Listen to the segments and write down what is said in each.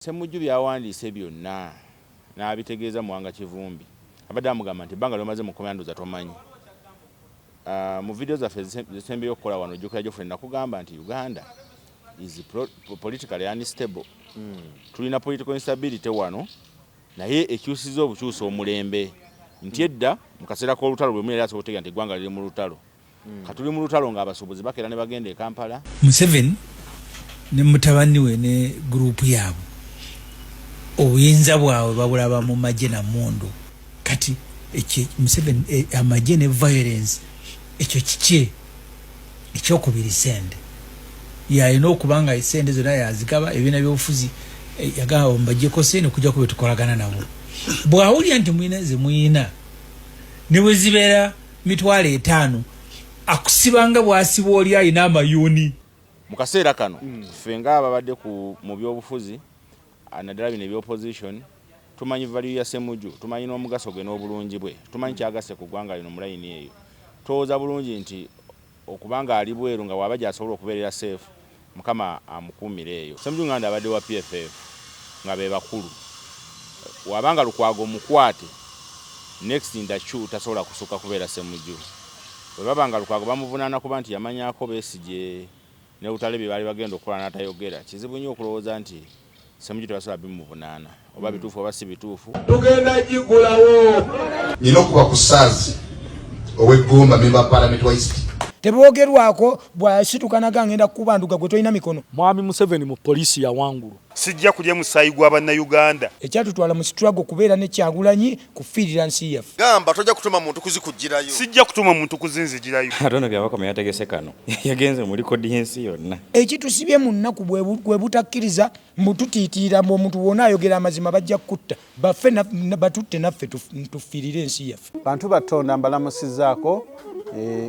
Ssemujju byawandiise byonna n'abitegeeza Muwanga Kivumbi abadde amugamba nti ebbanga ly'omaze mu kkomera ndowooza tomanyi. Mu vidiyo zaffe zisembeyo okukola wano ojjukira Geoffrey nakugamba nti Uganda is politically unstable. Tulina political instability wano naye ekyusiza obukyusa omulembe nti edda mu kaseera k'olutalo lwe mulera asobola okutegeera nti eggwanga liri mu lutalo. Katuli mu lutalo ng'abasuubuzi bakeera ne bagenda e Kampala. Museveni ne mutabani we ne gurupu yaabwe obuyinza bwabwe babulaba mu magye na mundu kati Museveni amagye ne violence ekyo kiki ekyokubiri sente yalina okubanga esente zonna yazigaba ebibiina by'obufuzi yagamba mbagyeko sente kujja kuba tukolagana nabo bw'awulira nti muyina ze muyina ne bwe zibeera 5,000 akusibanga bw'asiba oli alina amayuuni mu kaseera kano ffe ng'ababadde mu by'obufuzi naddala bino eby'opposition tumanyi value ya Ssemujju, tumanyi n'omugaso gwe n'obulungi bwe, tumanyi kyagasse ku ggwanga lino mu layini eyo. Towooza bulungi nti okubanga ali bweru nga waba gy'asobola okubeerera safe Mukama amukuumira eyo. Ssemujju Nganda abadde wa PFF nga be bakulu. Wabanga Lukwago mukwate next ndachu tasobola kusukka kubeera Ssemujju. Bwe babanga Lukwago bamuvunaana kuba nti yamanyako Besigye ne Butale bye baali bagenda okukola n'atayogera. Kizibu nnyo okulowooza nti Ssemujju tebasobola bimuvunaana oba bituufu oba si bituufu. Tugenda gigulawo nina okuba ku ssaazi ow'eggumba memba Parliament wa East. Teboogerwako bw'asitukanaga ngenda kubanduka gwe tolina mikono. Mwami Museveni mu poliisi ya wangulu. Sijja kulya musaayi gw'Abannayuganda. Ekyatutwala mu struggle kubeera ne Kyagulanyi kufiirira nsi yaffe. Gamba tojja kutuma muntu kuzikujjirayo. Sijja kutuma muntu kuzinzijirayo. Atono byabakoma yategese kano. Yagenze muri kodi y'ensi yonna. Ekitusibye mu nnaku bwe butakkiriza mbututiitira omuntu wonna ayogera amazima bajja kutta baffe batutte naffe tufiirire ensi yaffe. Bantu batonda mbalamusizaako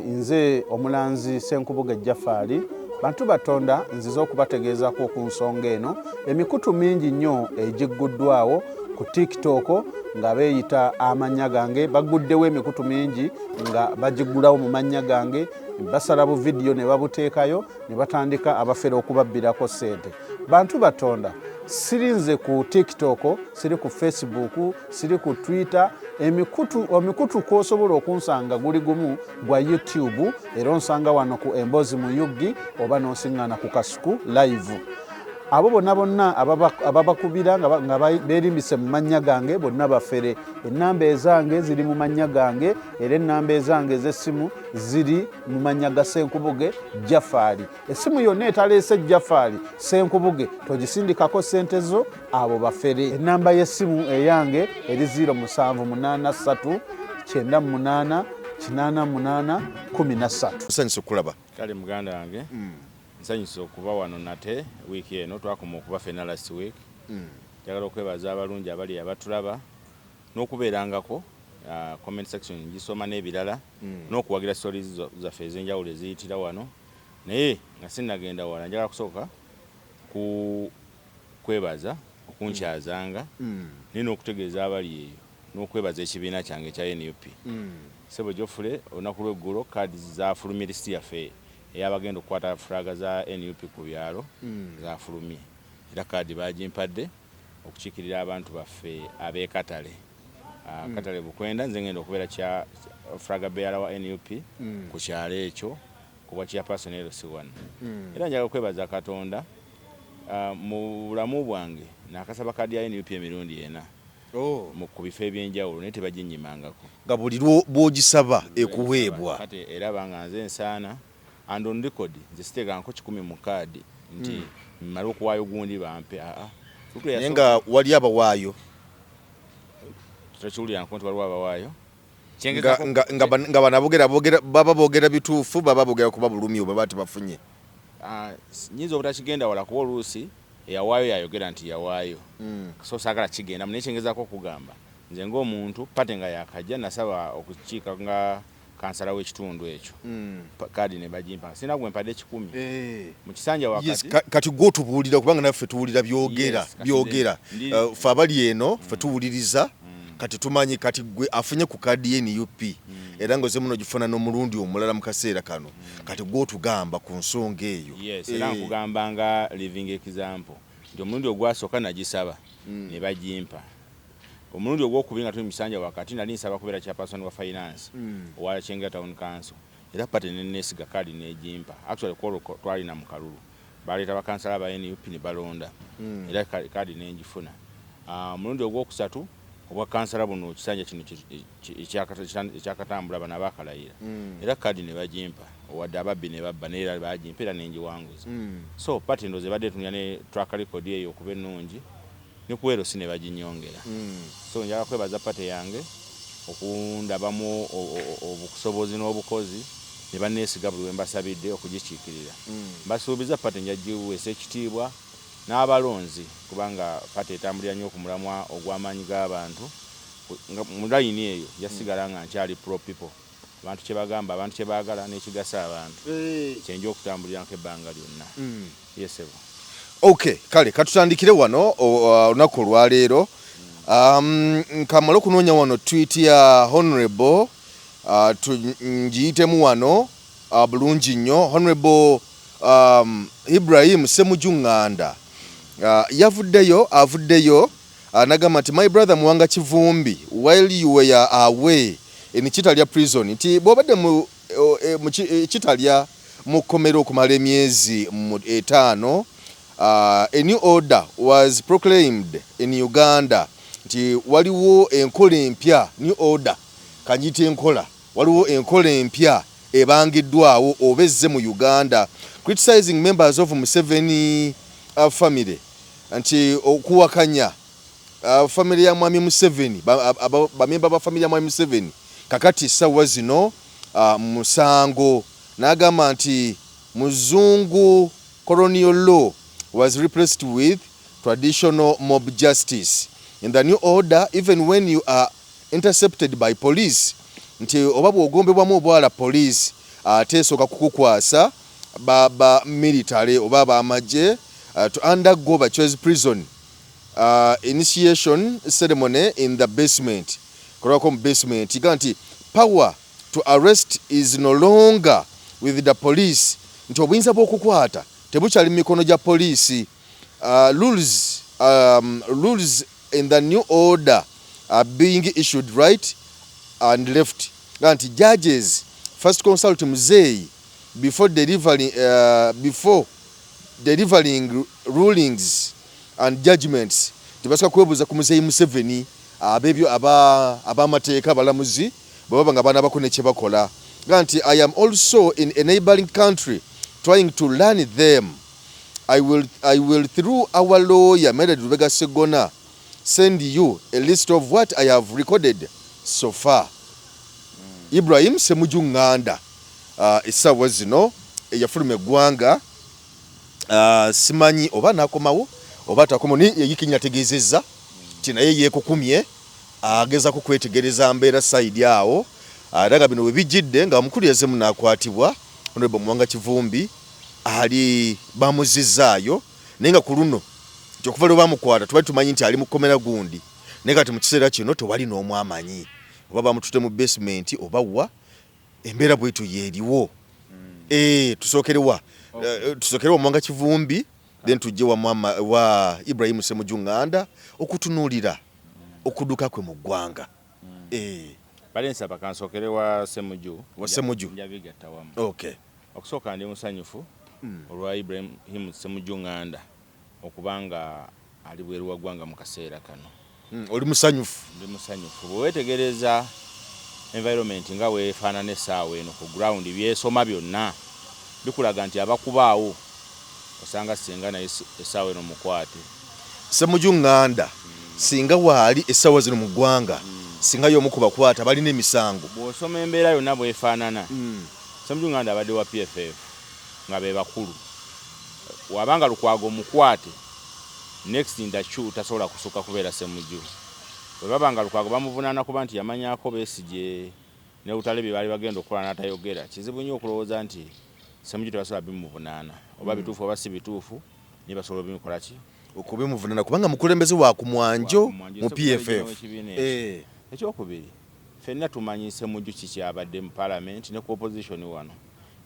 nze omulanzi Senkubuge Jafari. Bantu batonda nziza okubategeezako ku nsonga eno emikutu mingi nnyo egigguddwawo ku TikTok nga beeyita amannya gange baguddewo emikutu mingi nga bagiggulawo mu mannya gange basala bu vidiyo ne babuteekayo ne batandika abafere okubabbirako ssente. Bantu batonda sirinze ku TikTok, siri ku Facebook, siri ku Twitter. Emikutu kw'osobola okunsanga guli gumu gwa YouTube era onsanga wano ku Emboozi mu Yuggi oba n'osiŋŋaana ku Kasuku live. Abo bonna ababakubira nga beerimbise mu mannya gange bonna bafere. Ennamba ezange ziri mu mannya gange era ennamba ezange ez'essimu ziri mu mannya ga Senkubuge Jafari. Essimu yonna etaleese Jafari Senkubuge togisindikako ssente zo abo bafere. Ennamba y'essimu eyange eri 0783 98 88 13. Nsanyusa okulaba. Kale muganda wange nsanyusa okuba wano nate wiiki eno twakoma okuba ffenna last week. Njagala okwebaza abalungi abali abatulaba n'okubeerangako comment section ngisoma n'ebirala n'okuwagira stories zaffe ez'enjawulo eziyitira wano naye nga sinnagenda wala njagala kusooka kwebaza okunkyazanga naye n'okutegeeza abali eyo n'okwebaza ekibiina kyange ekya NUP. Ssebo Geoffrey olunaku lw'eggulo kaadi zaafulumye lisiti yaffe eyabagenda okukwata fulaga za NUP ku byalo zaafulumye era kaadi bagimpadde okukiikirira abantu baffe ab'ekatale. Katale Bukwenda nze ngenda okubeera kya fulaga bearer wa NUP ku kyalo ekyo kuba kya personero si wano. Era njagala okwebaza Katonda mu bulamu bwange nakasaba kaadi ya NUP emirundi ena ku bifo ebyenjawulo naye tebaginnyimangako nga buli bw'ogisaba ekuweebwa. Kati era banga nze nsaana and on record nze siteekangako 10 mu kaadi nti mmale okuwaayo gundi bampe. Naye nga wali abawaayo tutakiwulirangako nti waliwo abawaayo nga baba boogera bituufu baba boogera kuba bulumi oba baba tebafunye. Nyinza obutakigenda wala kuba oluusi eyawaayo yayogera nti yawaayo so saagala kigenda naye kyengezaako okugamba nze ng'omuntu pate nga yakajja nasaba okukiika nga kansala w'ekitundu ekyo kaadi ne bagimpa sina gwe mpadde 10 mu kisanja wakati. Kati gw'otubuulira kubanga naffe tuwulira byogera ffe abali eno ffe tuwuliriza kati tumanyi kati gwe afunye ku kaadi ye NUP era ngoze muno gifuna n'omulundi omulala mu kaseera kano kati gw'otugamba ku nsonga eyo. Yes, era nkugamba nga living example nti omulundi ogwasooka nagisaba ne bagimpa. Omulundi ogwokubiri nga tuli misanja wakati nali nsaba kubeera chairperson wa finance owa Kyengera Town Council era pate nenesiga kadi negimpa. Actually kwolo twalina mu kalulu baleeta bakansala ba NUP ne balonda era kadi negifuna. Omulundi ogwokusatu obwa kansala buno kisanja kino ekyakatambula bana bakalayira era kadi ne bagimpa owadde ababbi ne babba neera bagimpa era nenjiwanguza. So pate ndoze badde tunya ne track record eyo okuba ennungi ne kuwero sine baginyongera. So njala kwebaza pate yange okundabamu obukusobozi n'obukozi ne banneesiga buli we mbasabidde okugikiikirira. Mbasuubiza pate njagiweesa ekitiibwa n'abalonzi kubanga pate etambulira nnyo ku mulamwa ogw'amaanyi g'abantu mu layini eyo yasigala nga nkyali pro people. Abantu kye bagamba abantu kye baagala n'ekigasa abantu kyenja okutambulirako ebbanga lyonna. Yesebo. Okay, kale katutandikire wano olunaku olwaleero. Nkamala okunoonya wano tweet ya Honorable ngiyitemu wano bulungi nnyo. Honorable Ibrahim Ssemujju Nganda avuddeyo nagamba nti my brother Muwanga Kivumbi while you were away in Kitalya prison nti bw'obadde mu Kitalya mu kkomero okumala emyezi 5 a new order was proclaimed in Uganda nti waliwo enkola empya new order kanyite enkola waliwo enkola empya ebangiddwawo obezze mu Uganda criticizing members of Museveni family nti okuwakanya family ya Mwami Museveni bamemba ba family ya Mwami Museveni kakati sawa zino musango n'agamba nti muzungu colonial law was replaced with traditional mob justice. In the new order, even when you are intercepted by police, nti oba bw'ogombebwamu obwala police teesooka kukukwasa baba military oba bamagye to undergo by choice prison initiation ceremony in the basement. Korako mu basement iga nti power to arrest is no longer with the police. Nti obuyinza bw'okukwata tebukyali mu mikono gya police. Rules in the new order are being issued right and left. Nti judges first consult Muzeeyi before delivering rulings and judgments. Tibasika kwebuza ku Muzeeyi Museveni abebyo abamateeka balamuzi baba nga bana bakone kye bakola. Nti I am also in a neighboring country trying to learn them. I will through our lawyer Mered Lubega Segona send you a list of what I have recorded so far. Ibrahim Ssemujju Nganda esawa zino eyafuluma eggwanga simanyi oba nakomawo oba takomo ni yeyikinya tegezeza ti naye yeekukumye ageza kukwetegereza mbeera side awo araga bino webijidde nga mukulu yazemu nakwatibwa Honorable Muwanga Kivumbi ali bamuzizaayo nenga ku luno okuva lwe bamukwata tubali tumanyi nti ali mu kkomera gundi naye kati mu kiseera kino tewali n'omu amanyi oba bamutute mu basement oba wa embeera bwetu yeeriwo. Tusookerewa Muwanga Kivumbi then tujje wa Ibrahim Ssemujju Nganda okutunuulira okuduka kwe mu ggwanga. Balensa bakansokere wa Ssemujju njabigatta wamu. Okay. Okusooka ndi musanyufu olwa Ibrahim Ssemujju Nganda okubanga ali bweru wa ggwanga mu kaseera kano. Oli musanyufu? Ndi musanyufu. Bwewetegereza environment nga weefaanana essaawa eno ku ground byesoma byonna bikulaga nti abakubaawo osanga singa naye essaawa eno mukwate. Ssemujju Nganda singa waali essaawa zino mu ggwanga singa y'omu ku bakwata balina emisango. Bw'osoma embeera yonna bwefaanana Ssemujju Nganda abadde wa PFF nga be bakulu. Wabanga Lukwago mukwate next ndachu tasobola kusuka kubeera Ssemujju. Bwe babanga Lukwago bamuvunaana kuba nti yamanyako Besigye ne Butale bye baali bagenda okukola n'atayogera. Kizibu nnyo okulowooza nti Ssemujju tebasobola bimuvunaana oba bituufu oba si bituufu ne basobola bimikola ki okubimuvunaana kubanga mukulembeze wa ku mwanjo mu PFF. Ekyokubiri ffenna tumanyi Ssemujju kiki abadde mu parliament ne ku opposition wano.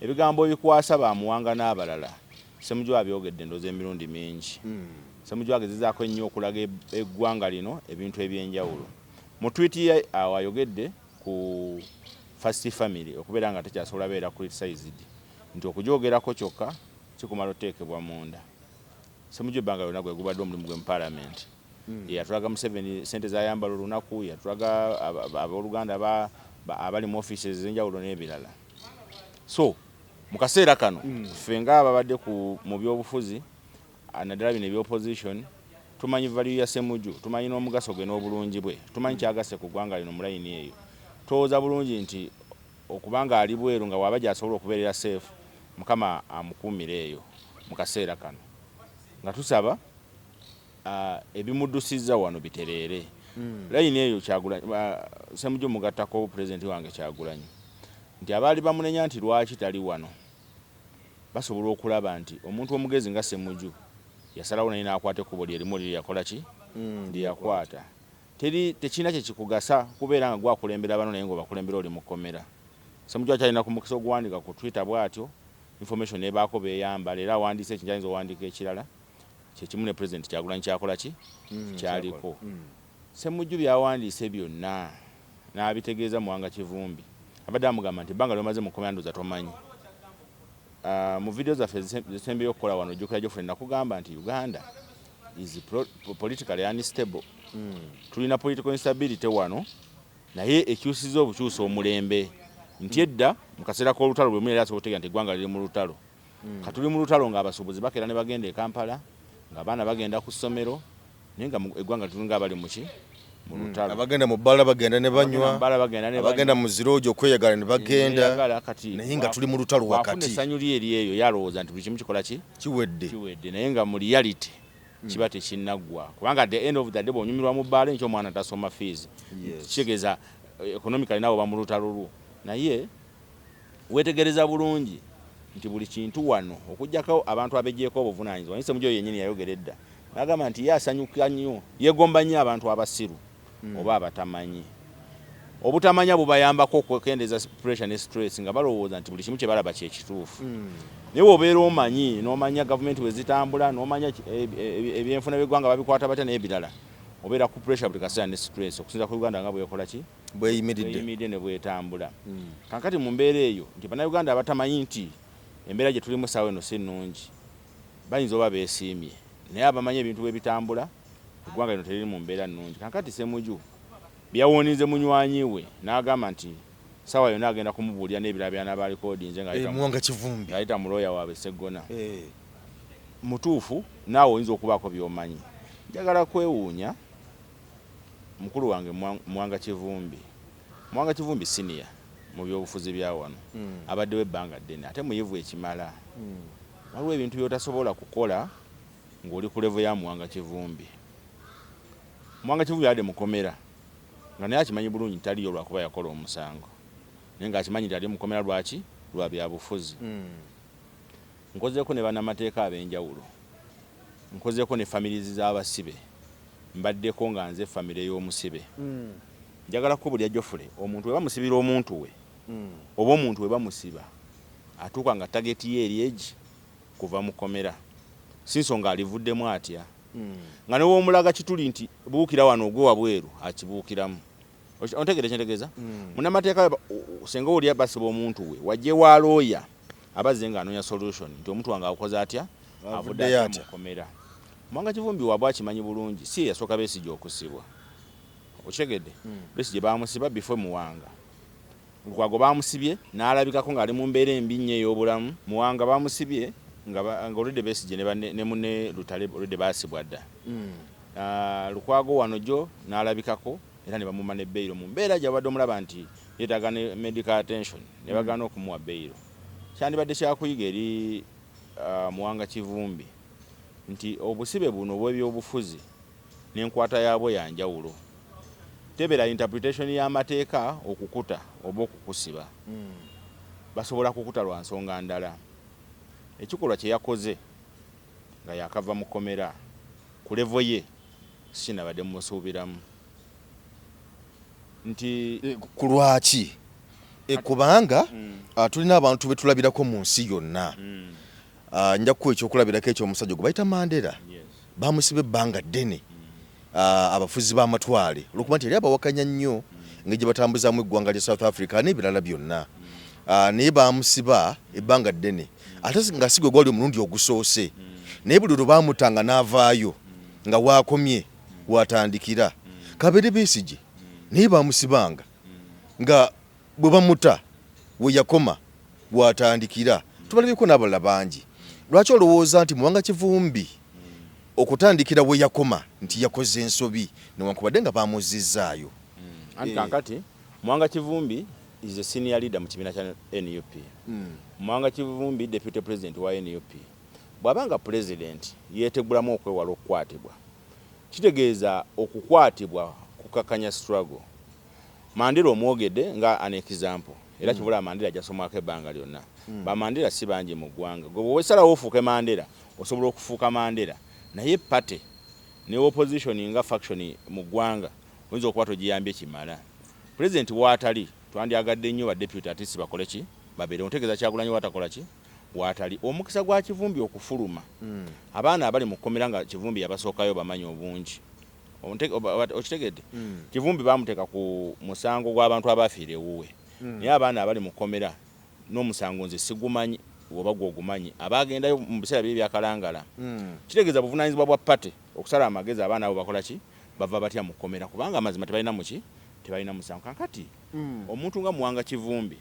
Ebigambo ebikwasa ba Muwanga n'abalala Ssemujju abyogedde ndoze emirundi mingi. Ssemujju agezezaako ennyo okulaga eggwanga lino ebintu ebyenjawulo. Mu tweet ye ayogedde ku First Family okubeera nga tekyasobola beera criticized nti okujoogerako kyokka kikumala oteekebwa munda. Ssemujju ebbanga lyonna gwe gubadde omulimu gwe mu Parliament. Yatulaga Museveni ssente z'ayambala olunaku, yatulaga abooluganda abali mu offices ez'enjawulo n'ebirala. So mu kaseera kano ffe ng'ababadde mu byobufuzi naddala bino ebyopposition tumanyi value ya Ssemujju, tumanyi n'omugaso gwe n'obulungi bwe, tumanyi kyagasse ku ggwanga lino mu layini eyo. Tulowooza bulungi nti okubanga ali bweru nga waba gy'asobola okubeerera safe, Mukama amukuumira eyo mu kaseera kano. Nga tusaba ebimuddusizza wano bitereere. Layini eyo Ssemujju mugattako pulezidenti wange Kyagulanyi nti abaali bamunenya nti lwaki tali wano basobola okulaba nti omuntu omugezi nga Ssemujju yasalawo naye n'akwata ekkubo lye limu liri yakola ki lyeyakwata. Tekirina kye kikugasa kubeera nga gwakulembera bano naye ng'obakulembera oli mu kkomera. Ssemujju akyalina ku mukisa okuwandiika ku Twitter bw'atyo, information ebaako beeyamba, leero awandiise ekinjayinza owandiika ekirala kyekimu ne pulezidenti Kyagulanyi kyakola ki kyaliko. Ssemujju byawandiise byonna n'abitegeeza Muwanga Kivumbi. Abadde amugamba nti ebbanga ly'omaze mu kkomera ndowooza tomanyi. Mu video zaffe zisembeyo okukola wano ojjukira Geoffrey nakugamba nti Uganda is politically unstable. Tulina political instability wano naye ekyusiza obukyusa omulembe nti edda mu kaseera k'olutalo lwe mulera asobola okutegeera nti eggwanga liri mu lutalo. Katuli mu lutalo ng'abasuubuzi bakeera ne bagenda e Kampala, ng'abaana bagenda ku ssomero, naye nga eggwanga tulinga abali mu ki mu lutalo. Abagenda mu bbala bagenda ne banywa, abagenda mu ziroojo okweyagala ne bagenda, naye nga tuli mu lutalo wakati. Wafuna essanyu lyeri eyo yalowooza nti buli kimu kikola ki kiwedde, naye nga mu reality kiba tekinnaggwa. Kubanga at the end of the day bw'onyumirwa mu bbaala ekyo omwana tasoma fees. Kitegeeza economically nawe oba mu lutalo lwo. Naye weetegereza bulungi nti buli kintu wano okuggyako abantu abeggyeko obuvunaanyizibwa. Ssemujju yennyini yayogera edda n'agamba nti ye asanyuka nnyo, yeegomba nnyo abantu abasiru oba abatamanyi. Obutamanya bubayambako okwekendeeza pressure ne stress nga balowooza nti buli kimu kye balaba kye kituufu. Naye obeera omanyi n'omanya gavumenti we zitambula n'omanya ebyenfuna by'eggwanga babikwata batya n'ebirala, obeera ku pressure buli kaseera ne stress okusinza ku Uganda nga bwekola ki bweyimiridde ne bwetambula. Kaakati mu mbeera eyo nti bannayuganda abatamanyi nti embeera gye tulimu essaawa eno si nnungi bayinza oba beesiimye, naye abamanyi ebintu bwe bitambula eggwanga lino teriri mu mbeera nnungi. Kaakati Ssemujju byawonize munywanyi we n'agamba nti sawa yonna agenda kumubuulira n'ebirala by'anaaba alikodinze Muwanga Kivumbi ng'ayita mu looya waabwe Sseggona. Mutuufu naawe oyinza okubaako by'omanyi. Njagala kwewuunya mukulu wange Muwanga Kivumbi. Muwanga Kivumbi senior mu byobufuzi bya wano, abaddewo ebbanga ddene ate muyivu ekimala. Waliwo ebintu by'otasobola kukola ng'oli ku level ya Muwanga Kivumbi. Muwanga Kivumbi yadde mukomera nga naye akimanyi bulungi taliyo lwakuba yakola omusango, naye ng'akimanyi nti ali mukomera lwaki lwa byabufuzi. Nkozeeko ne bannamateeka ab'enjawulo, nkozeeko ne families z'abasibe, mbaddeko nga nze famire y'omusibe. Njagala kubulya Geoffrey, omuntu we bamusibira omuntu we oba omuntu we bamusiba atuuka nga tageti ye eri egi kuva mukomera, si nsonga alivuddemu atya. Nga newoomulaga kituli nti buukira wano ogwe wabweru akibuukiramu. Ontegeera kyentegeeza? Munnamateeka senga oli basiba omuntu we wajje wa looya abazze ng'anoonya solution nti omuntu wange akoze atya avudde atya mukomera. Muwanga Kivumbi waabwe akimanyi bulungi, si yasooka Besigye okusibwa. Okitegedde? Besigye baamusiba before Muwanga. Lukwago baamusibye n'alabikako ng'ali mu mbeera embi nnyo ey'obulamu. Muwanga baamusibye nga oludde Besigye ne munne Lutale oludde baasibwa dda. Lukwago wano jjo n'alabikako era ne bamumma ne beyiro mu mbeera gy'abadde omulaba nti yeetaaga ne medical attention ne bagaana okumuwa beyiro. Kyandibadde kyakuyiga eri Muwanga Kivumbi nti obusibe buno obw'ebyobufuzi n'enkwata yaabwo ya njawulo. Tebera interpretation y'amateeka okukuta oba okukusiba. Basobola kukuta lwa nsonga ndala. Ekikolwa kye yakoze nga yakava mu kkomera ku levo ye sinabadde mumusuubiramu nti ku lwaki kubanga tulina abantu be tulabirako mu nsi yonna. Nja kuwa ekyokulabirako ekyomusajja gwe bayita Mandela. bamusiba ebbanga ddene abafuzi b'amatwale olwokuba nti yali abawakanya nnyo ng'egye batambuzaamu eggwanga lya South Africa n'ebirala byonna naye bamusiba ebbanga ddene ate nga si gwe gwali omulundi ogusoose naye buli lwe baamutanga n'avaayo nga waakomye watandikira Kabere Besigye naye bamusibanga nga bwe bamuta we yakoma watandikira tubalabyeko n'abalala bangi lwaki olowooza nti Muwanga Kivumbi okutandikira we yakoma nti yakoze ensobi newankubadde nga bamuzizaayo kankati Muwanga Kivumbi is a senior leader mu kibiina kya NUP. Muwanga Kivumbi deputy president wa NUP. Bwabanga president yetegulamu okwewala okukwatibwa. Kitegeeza okukwatibwa kukakanya struggle. Mandela omwogedde nga an example. Era kibula Mandela jasomako ebbanga lyonna. Ba Mandela si bangi mu ggwanga. Gwe wesalawo ofuuke Mandela osobola okufuuka Mandela. Naye party ne opposition nga faction mu ggwanga oyinza okuba togiyambye kimala. President waatali twandyagadde nnyo ba deputy atisi bakole ki babere ontegeeza Kyagulanyi watakola ki waatali omukisa gwa Kivumbi okufuluma abaana abali mu kkomera nga Kivumbi yabasookayo bamanyi obungi okitegedde Kivumbi bamuteeka ku musango gw'abantu abafiire ewuwe naye abaana abali mu kkomera n'omusango nze sigumanyi oba gwogumanyi abagendayo mu biseera bye byakalangala kitegeeza buvunaanyizibwa bwa pate okusala amagezi abaana abo bakola ki bava batya mu kkomera kubanga amazima tebalina muki tebalina musango kankati omuntu nga Muwanga Kivumbi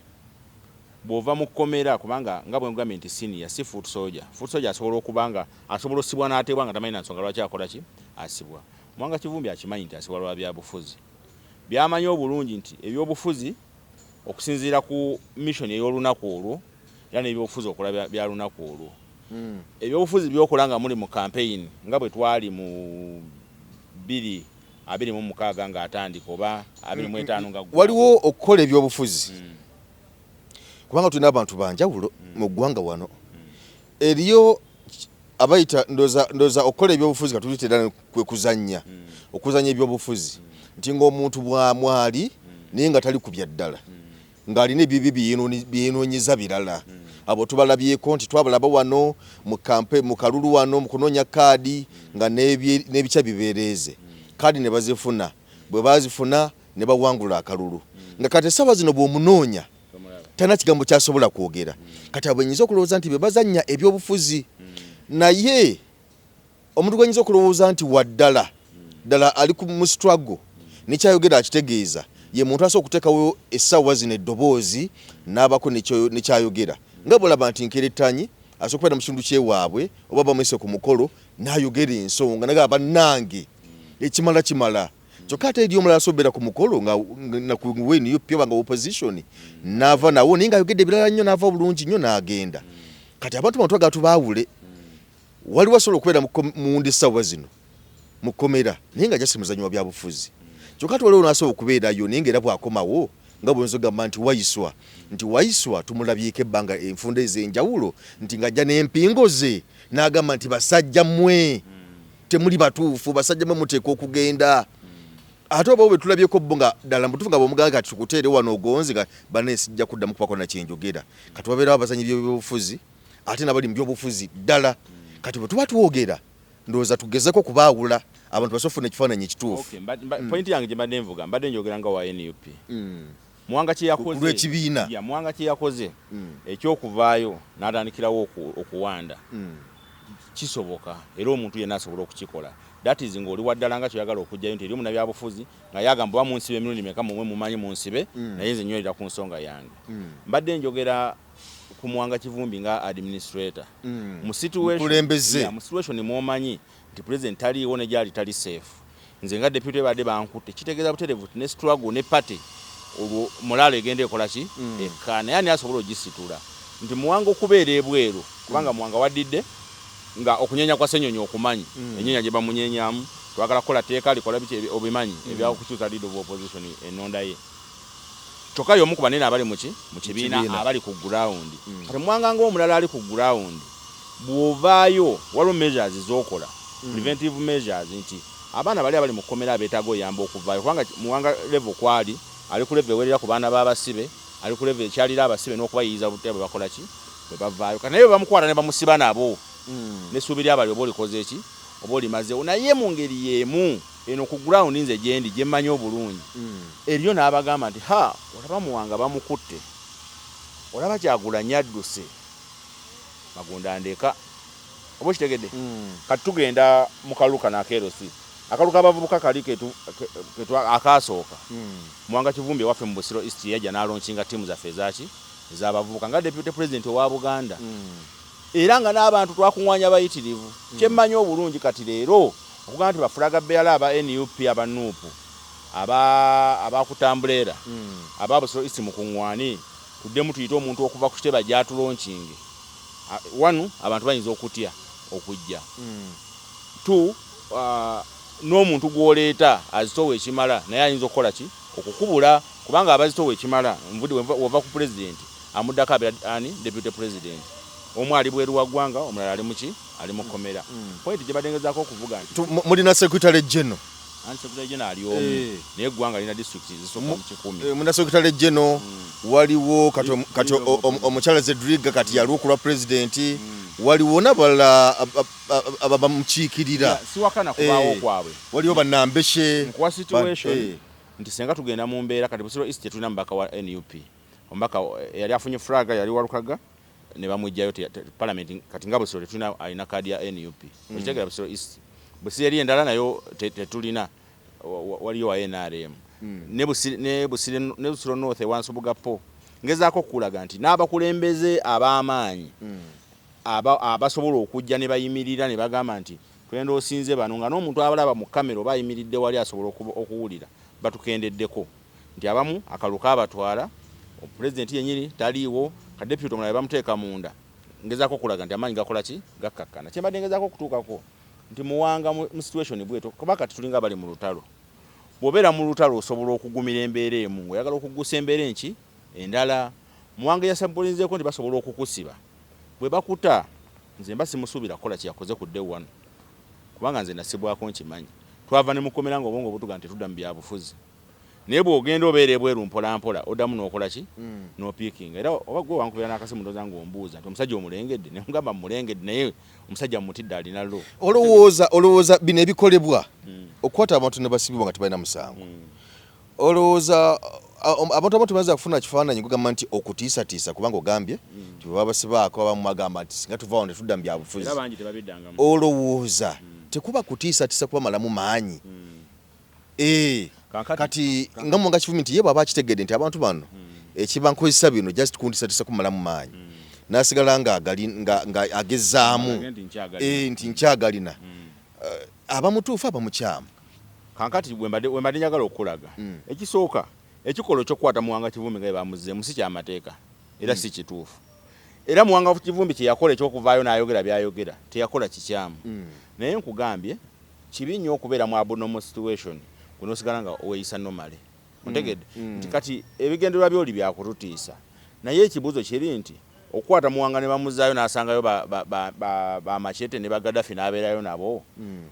bw'ova mu kkomera kubanga nga bwe ngambye nti senior si foot soldier asobola okubanga asobola osibwa n'ateebwa nga tamanyi na nsonga lwaki akola ki asibwa Muwanga Kivumbi akimanyi nti asibwa lwa byabufuzi byamanyi obulungi nti ebyobufuzi okusinziira ku mission ey'olunaku olwo era n'ebyobufuzi okola bya lunaku olwo ebyobufuzi byokola nga muli mu campaign nga bwe twali mu 26 nga atandika oba 25 nga waliwo okukola ebyobufuzi kubanga tulina abantu banjawulo mu ggwanga wano eriyo abayita ndoza okukola ebyobufuzi katulitera kwe kuzannya okuzanya ebyobufuzi nti ng'omuntu bwamwali naye nga tali kubya ddala ng'alina ebibi byenoonyeza birala abo tubalabyeko nti twabalaba wano mu kalulu wano mu kunoonya kaadi nga n'ebikya bibeereeze kaadi ne bazifuna bwe bazifuna ne bawangula akalulu nga kati essaawa zino bw'omunoonya tana kigambo kyasobola kwogera kati abwenyiza okulowooza nti bebazannya ebyobufuzi naye omuntu gwenyiza okulowooza nti waddala ddala ali mu struggle nekyayogera akitegeeza ye muntu asobola okuteekawo essaawa zino eddoboozi n'abako nekyayogera nga bwolaba nti nkerettanyi asobola okubeera mu kitundu kyewaabwe oba bamwise ku mukolo n'ayogera ensonga naga bannange ekimala kyokka ate eri omulala asobola ku mukolo nga NUP oba nga opposition n'ava nawo naye ng'ayogedde ebirala nnyo n'ava bulungi nnyo n'agenda kati abantu bano twagala tubaawule waliwo asobola okubeera muwundi essaawa zino mu kkomera naye nga jasi muzanyi wa byabufuzi kyokka ate waliwo n'asobola okubeerayo naye ng'era bw'akomawo nga bwe nzogamba nti wayiswa tumulabyeko ebbanga enfunda ez'enjawulo nti ng'ajja n'empingo ze n'agamba nti basajja mmwe temuli batuufu basajja mmwe muteeka okugenda ate oba bwe tulabyeko bo nga ddala mutuufu nga bw'omuganga kati tukuteere wano ogonzi nga banne sijja kuddamu kubako na kyenjogera kati wabeerawo abazanyi b'ebyobufuzi ate n'abali mu byobufuzi ddala kati bwe tuba twogera ndowooza tugezeko kubaawula abantu basobola okufuna ekifaananyi ekituufu point yange gye mbadde nvuga mbadde njogera nga wa NUP Muwanga kyeyakoze lw'ekibiina Muwanga kyeyakoze ekyokuvaayo n'atandikirawo okuwanda kisoboka era omuntu yenna asobola okukikola that is ng'oli waddala nga kyoyagala okujjayo nti eri munnabyabufuzi nga yagamba oba munsibe emirundi meka mumwe mumanyi munsibe naye nze nnyolera ku nsonga yange mbadde njogera ku Muwanga Kivumbi nga administrator mu situation mwomanyi nti president taliiwo ne gyali tali safe nze nga deputy badde bankutte kitegeeza buterevu ne struggle ne party olwo mulalo egenda ekola ki ekkaana yani asobola ogisitula nti Muwanga okubeera ebweru kubanga Muwanga waddidde nga okunyenya kwa Ssenyonyi okumanyi enyenya gye bamunyenyamu twagala kukola teeka likola biki obimanyi ebyakukyusa leader of opposition enonda ye kyokka y'omu ku banene abali mu kibiina abali ku ground kati Muwanga ng'omulala ali ku ground bw'ovaayo waliwo measures z'okola preventive measures nti abaana bali abali mu kkomera abeetaaga oyamba okuvaayo kubanga Muwanga level kwali ali ku level ewerera ku baana b'abasibe ali ku level ekyalira abasibe n'okubayiyiza bwe bakola ki bwe bavaayo kati naye bamukwata ne bamusiba nabo n'essuubi lyabali oba olikoze eki oba olimazeewo naye mu ngeri yeemu eno ku ground nze gyendi gyemmanyi obulungi eriyo n'abagamba nti olaba Muwanga bamukutte olaba Kyagulanyi adduse Magunda ndeka oba kitegedde kati tugenda mu kaluka n'akeerosi akaluka abavubuka kali ketu akasooka Muwanga Kivumbi waffe mu Busiro East yajja n'alonchinga ttiimu zaffe ez'abavubuka nga deputy president owa Buganda era nga n'abantu twakuŋŋwanya bayitirivu kyemmanyi obulungi kati leero okugamba nti bafulaga beera aba NUP aba NUP abakutambulera aba Busiro East mu kuŋŋwani tuddemu tuyite omuntu okuva ku kiteba gyatulonkinge wanu abantu bayinza okutya okujja n'omuntu gw'oleeta azitowa ekimala naye ayinza okukola ki okukubula kubanga abazitowa ekimala nvudi wova ku president amuddako ani deputy president omu ali bweru wa ggwanga omulala ali muki ali mu kkomera point gye badengezaako okuvuga nti mulina secretary general secretary general ali omu naye eggwanga lina district zisooka mu 10 mulina secretary general waliwo kati omukyala Zedriga kati yaluukulwa president waliwo n'abalala abamukiikirira siwakana kubaawo kwabwe waliwo bannambeshe nkuwa situation nti senga tugenda mu mbeera kati Busiro East tulina mubaka wa NUP omubaka yali afunye flaga yali walukaga ne bamujjayo parliament kati nga Busiro tetulina alina kadi ya NUP okitegera Busiro East Busiro eri endala nayo tetulina waliyo wa NRM ne Busiro North Wansubugapo ngezaako okulaga nti n'abakulembeze ab'amaanyi abasobola okujja ne bayimirira ne bagamba nti twenda osinze bano nga n'omuntu abalaba mu kamera oba ayimiridde wali asobola okuwulira batukendeddeko nti abamu akaluka abatwala pulezidenti yenyini taliiwo kadeputy omulala bamuteeka munda ngezaako okulaga nti amaanyi gakola ki gakkakkana kyembadde ngezaako okutuukako nti Muwanga mu situation bweto kuba kati tulinga bali mu lutalo bw'obeera mu lutalo osobola okugumira embeera emu oyagala okugusa embeera enki endala Muwanga yasambulizeeko nti basobola okukusiba bwe bakuta nze mba simusuubira kukola kyeyakoze ku day one kubanga nze nasibwako nkimanyi twava ne mukomera nga obwongo butuga nti tudda mu byabufuzi naye bw'ogenda obeera ebweru mpolampola oddamu n'okola ki n'opiikinga era oba gwe wankubira n'akasimu ndowooza ng'ombuuza nti omusajja omulengedde ne mugamba mumulengedde naye omusajja mumutidde alina lo olowooza bino ebikolebwa okukwata abantu ne basibibwa nga tebalina musango olowooza abantu abamu tebaza kufuna kifaananyi kugamba nti okutiisatiisa kubanga ogambye nti bwe babasibaako abamu bagamba nti singa tuvaawo ne tudda mu byabufuzi olowooza tekuba kutiisatiisa kuba malamu maanyi kati nga Muwanga Kivumbi nti ye bw'aba akitegedde nti abantu bano ekibankozesa bino just kuntiisatiisa kumalamu maanyi n'asigala nga agezaamu nti nkyagalina abamutuufu abamukyamu kankati wembadde njagala okulaga ekisooka ekikolo ky'okukwata Muwanga Kivumbi nga bamuzzeemu si kyamateeka era si kituufu era Muwanga Kivumbi kye yakola ekyokuvaayo n'ayogera byayogera teyakola kikyamu naye nkugambye kibi nnyo okubeera mu abnormal situation kunosigala nga oweeyisa nomale ontegedde nti kati ebigendererwa byoli byakututiisa naye ekibuuzo kiri nti okukwata Muwanga ne bamuzaayo n'asangayo bamachete ne Gaddafi n'abeerayo nabo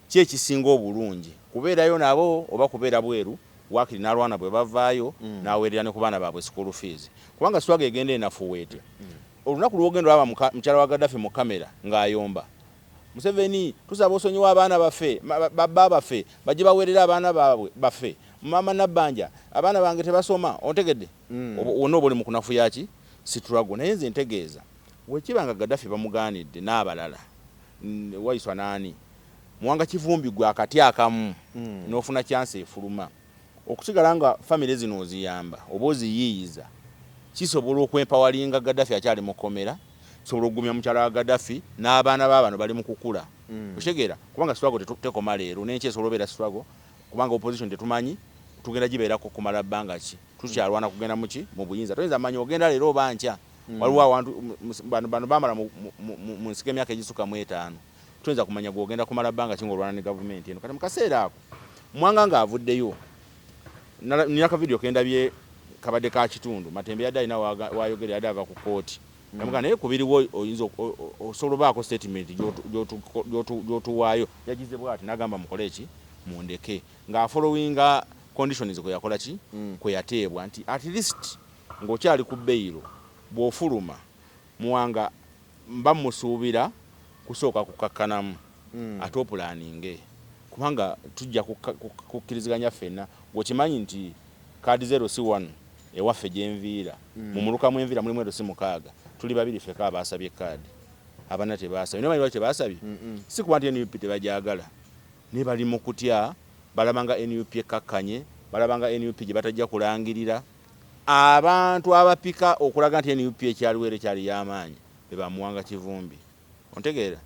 ki ekisinga obulungi kubeerayo nabo oba kubeera bweru wakiri n'alwana bwe bavaayo n'aweerera ne ku baana baabwe school fees kubanga swaga egenda enafuweete olunaku lw'ogenda olaba mukyala wa Gaddafi mu kamera ng'ayomba Museveni tusaba osonyiwa abaana baffe babba baffe bajje baweerera abaana baabwe baffe mama Nabbanja abaana bange tebasoma ontegedde wonna oba oli mu kunafu yaki struggle naye nze ntegeeza wekibanga Gaddafi bamugaanidde n'abalala wayiswa naani Muwanga Kivumbi gwe akati akamu n'ofuna chance efuluma okusigala nga family zino oziyamba oba oziyiiyiza kisobola okwempawalinga Gaddafi akyali mu kkomera sobola okugumya mukyala wa Gaddafi n'abaana baabano bali mu kukula okitegeera kubanga struggle tekoma leero n'enki esobola obeera struggle kubanga opposition tetumanyi tugenda gibeerako kumala bbanga ki tukyalwana kugenda muki mu buyinza toyinza manyi ogenda leero oba nkya waliwo abantu bano bamala mu nsiko emyaka egisuka mu 5 tuyinza kumanya gwogenda kumala bbanga ki ng'olwana ne gavumenti eno kati mu kaseera ako Muwanga ng'avuddeyo niraka video kendabye kabadde ka kitundu Matembe yadde alina wayogera yadde ava ku kooti namuga naye kubiriwo oyinza osobola baako statement gyotuwaayo yagize bwati n'agamba mukole ki mundeke ng'afollowinga conditions kwe yakola ki kwe yateebwa nti at least ng'okyali ku beyiro bw'ofuluma Muwanga mba musuubira kusooka kukakkanamu ate planning kubanga tujja kukkiriziganya ffenna gwekimanyi nti kaadi 0C1 ewaffe gyenviira mu mulukamu enviira mulimu erosi mukaaga tuli babiri ffeka abaasabye kaadi abana tebaasabye naye bali tebaasabye si kuba nti NUP tebajagala ne bali mu kutya balabanga NUP ekkakkanye balabanga NUP gye batajja kulangirira abantu abapika okulaga nti NUP ekyaliwere kyali y'amaanyi be bamuwanga Kivumbi ontegeera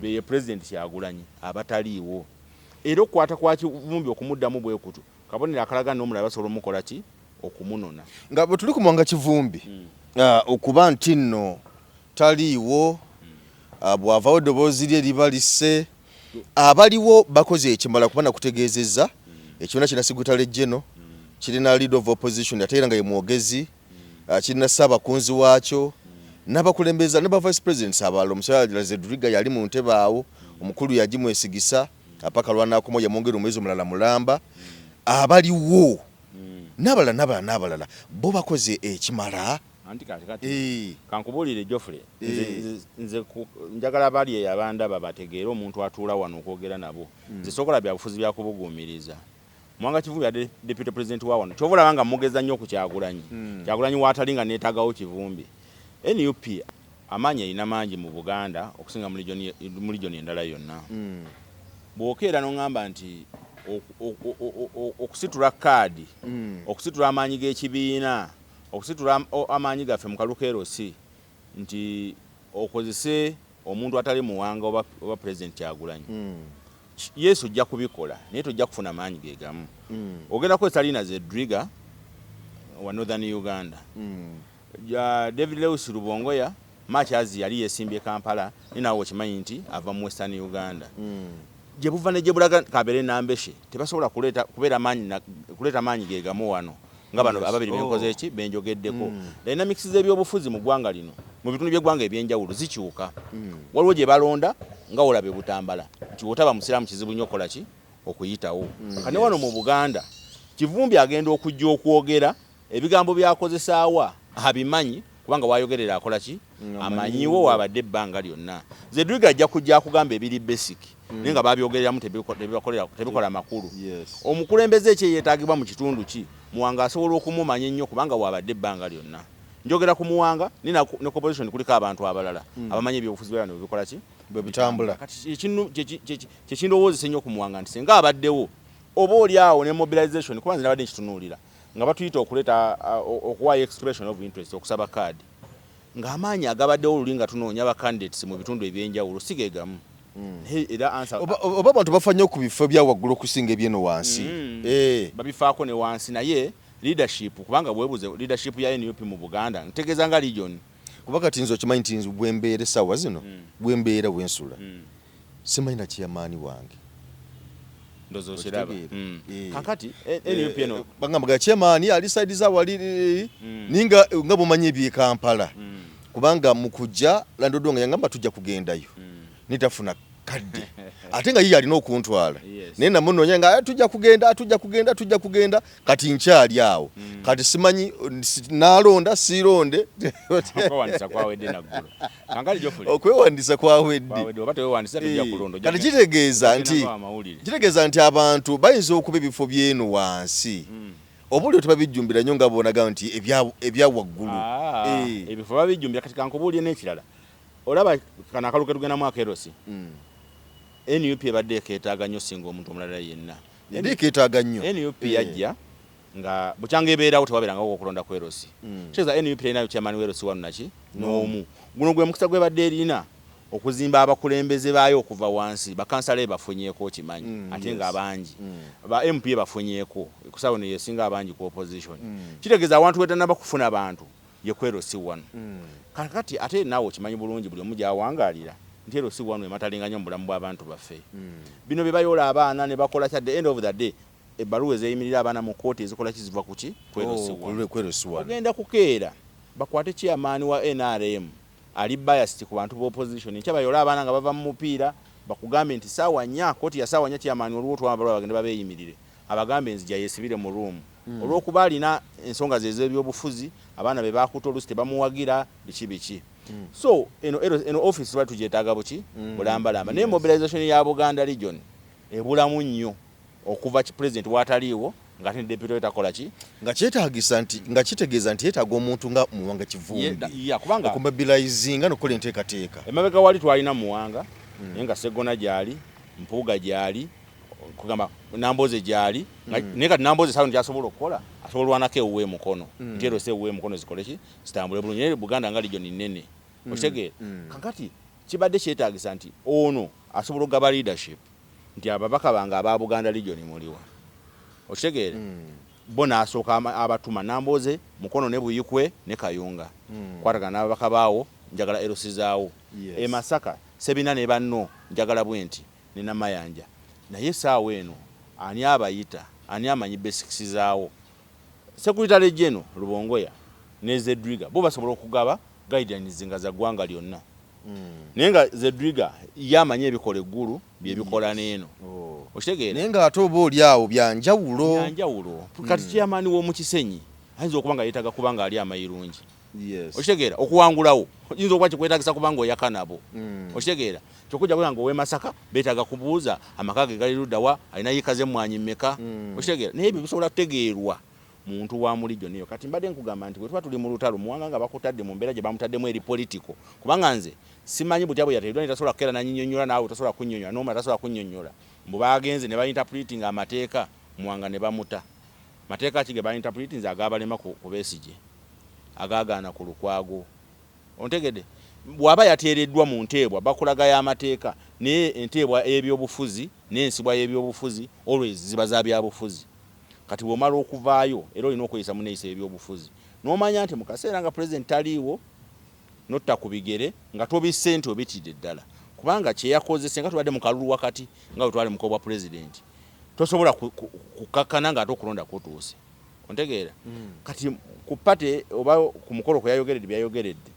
be president Kyagulanyi abataliiwo era okukwata kwa Kivumbi okumuddamu bwekutu kabonera akalaga n'omulala basobola omukola ki okumunona nga bwe tuli kumwanga Kivumbi okuba nti nno taliiwo bw'avaawo eddoboozi lye libalise abaliwo bakoze ekimala kubana kutegeezezza ekibiina kina Secretary General kirina leader of opposition ate era nga ye mwogezi kirina ssaabakunzi waakyo n'abakulembeza ne ba vice presidents abalala omukyala Zedriga yali mu ntebe awo omukulu yagimwesigisa apaka lwanaakoma yamwongera omwezi omulala mulamba abaliwo n'abalala bo bakoze ekimala anti kati kankubuulire Geoffrey nze njagala bali abandaba bategeera omuntu atuula wano okwogera nabo nze sokola bya bufuzi bya kubuguumiriza Mwanga Kivumbi ya deputy president wa wano chovola banga mugeza nnyo ku Kyagulanyi Kyagulanyi watalinga neetagawo Kivumbi NUP amanya ina mangi mu Buganda okusinga mu region endala yonna bw'okeera n'ongamba nti okusitula kaadi okusitula amaanyi g'ekibiina okusitula amaanyi gaffe mu kalukeerosi nti okozese omuntu atali muwanga oba president Kyagulanyi Yesu ojja kubikola naye tojja kufuna amaanyi gegamu ogenda ko Salina Zedriga wa Northern Uganda David Lewis Rubongoya Machazi yali yesimbye Kampala ninawo okimanyi nti ava mu Western Uganda gye buva ne gye bulaga kabere nambeshe tebasobola kubeera amaanyi gegamu wano nga bano ababiri benkoze eki benjogeddeko dynamics z'ebyobufuzi mu ggwanga lino mu bitundu by'eggwanga ebyenjawulo zikyuka waliwo gye balonda nga olabe Butambala nti wotaba musiraamu kizibu nnyo kola ki okuyitawo kane wano mu Buganda Kivumbi agenda okujja okwogera ebigambo byakozesaawa abimanyi kubanga wayogerera akola ki amanyiwo wabadde ebbanga lyonna Zedriga ajja kujja akugamba ebiri basic nenga babyogereramu tebikola makulu omukulembeze ekye yeetaagibwa mu kitundu ki muwanga asobola okumumanya ennyo kubanga wabadde ebbanga lyonna njogera ku muwanga nina ne opposition kuliko abantu abalala abamanyi ebyobufuzi bwano bikola ki bwe bitambula kati kyekindowozesa ennyo ku muwanga nti senga abaddewo oba oli awo ne mobilization kuba nze nabadde nkitunuulira nga batuyita okuleeta okuwaayo expression of interest okusaba kaadi ng'amaanyi agabaddewo oluli nga tunoonya ba candidates mu bitundu ebyenjawulo sigegamu era answer oba abantu bafa nnyo ku bifo bya waggulu okusinga ebyeno wansi babifaako ne wansi naye leadership kubanga bwebuze leadership ya NUP mu Buganda ntegeeza nga region kuba kati nze okimanyi nti nze bwembeera essaawa zino bwembeera bwensula simanyi na kiyamaani wange ndozo kiraba kakati NUP eno bagamba kiyamaani ali side za wali ninga nga bumanyi ebye Kampala kubanga mu kujja landodonga yangamba tujja kugendayo nitafuna kadde ate nga yiye alina okuntwala naye namunoonya nga tujja kugenda kati nkyali awo kati simanyi nalonda sironde okwewandisa kwawedde kati kitegeeza nti abantu bayinza okuba ebifo byeno wansi obuli tebabijjumbira nnyo nga bonaga nti ebya waggulu ebifo babijjumbira kati kankubuulye n'ekirala olaba kana akaluke tugenda mu akerosi NUP ebadde ekeetaaga nnyo singa omuntu omulala yenna yali ekeetaaga nnyo NUP yajja nga bukyanga ebeerawo tewabeerangawo okulonda ku erosi kitegeeza NUP erinayo chairman w'erosi wano naki n'omu guno gwe mukisa gwebadde erina okuzimba abakulembeze baayo okuva wansi bakansala bafunyeeko kimanyi ate nga abangi ba MP bafunyeeko kusaba ne yesinga abangi ku opposition kitegeeza abantu wetana bakufuna abantu ye kwerosi wano kakati ate naawe kimanyi bulungi buli omu gyawangaalira nti erosi wano ematalinganya mu bulamu bw'abantu baffe bino bye bayola abaana ne bakola kya the end of the day ebbaluwa ezeeyimirira abaana mu kooti ezikola kiziva ku ki kwerosi wano ogenda kukeera bakwate chairman wa NRM ali biased ku bantu b'opposition nkya bayola abaana nga bava mu mupiira bakugambe nti saawa nnya kooti ya saawa nnya chairman olwo twabala bagenda babeeyimirire abagambe nzija yeesibire mu room olw'okuba alina ensonga ze ez'ebyobufuzi abaana be baakuta olusi tebamuwagira biki So eno office batu jetaga buki bulambalamba ne mobilization ya Buganda region ebulamu nnyo okuva ki president wataliwo ngati ne deputy etakola ki nga kyetaagisa nti nga kitegeeza nti yetaaga omuntu nga Muwanga Kivumbi kubanga okumobilizinga nokola enteekateeka emabega wali twalina Muwanga nga Segona gyali Mpuuga gyali kugamba Namboze gyali naye kati Namboze sawa njasobola okukola asobola lwanako ewuwe mukono ntero se ewuwe mukono zikole ki zitambule bulungi Buganda nga region nnene okitegeera kakati kibadde kyetaagisa nti ono asobola okugaba leadership nti ababaka bange aba Buganda region muliwa okitegeera bo n'asooka abatuma Namboze mukono ne Buyikwe ne Kayunga kwatagana n'ababaka baawo njagala erosi zaawo e Masaka Sebina ne banno njagala bwenti ne Namayanja naye saawa eno ani abayita ani amanyi basics zaawo Secretary General Rubongoya ne Zedriga bo basobola okugaba guidelines nga za gwanga lyonna naye nga Zedriga yamanyi ebikola eggulu byebikola n'eno okitegeera naye nga ate oba oli awo byanjawulo kati chairman w'omu Kisenyi ayinza okuba nga yeetaga kuba nga ali amayirungi okitegeera okuwangulawo oyinza okuba kikwetagisa kuba nga oyaka nabo okitegeera kyokujja kuba nga ow'e Masaka beetaaga kubuuza amaka ge gali luddawa alina yikaze mmwanyi mmeka okitegeera naye ebyo bisobola kutegeerwa muntu wa mulijjo niyo kati mbadde nkugamba nti bwe tuba tuli mu lutalo Muwanga nga bakutadde mu mbeera gye bamutaddemu eri political kubanga nze simanyi butya bwe yateeredwa nitasobola kukeera nanyinyonnyola naawe tasobola kunnyonnyola n'omulala tasobola kunnyonnyola mbu bagenze ne bainterpreting amateeka Muwanga ne bamuta mateeka ki ge bainterpreting agabalema ku Besigye agaagaana ku Lukwago ontegedde bw'aba yateereddwa mu nteebwa bakulaga y'amateeka naye enteebwa y'ebyobufuzi n'ensibwa y'ebyobufuzi always ziba za byabufuzi kati bw'omala okuvaayo era olina okweyisa muneeyisa ebyobufuzi n'omanya nti mu kaseera nga president taliiwo notta ku bigere nga tobisse nti obitidde ddala kubanga kye yakoze senga tubadde mu kalulu wakati nga bwe twali mu bwa president tosobola kukakkana nga ate okulonda kutuuse ontegeera kati ku pate oba ku mukolo kwe yayogeredde byayogeredde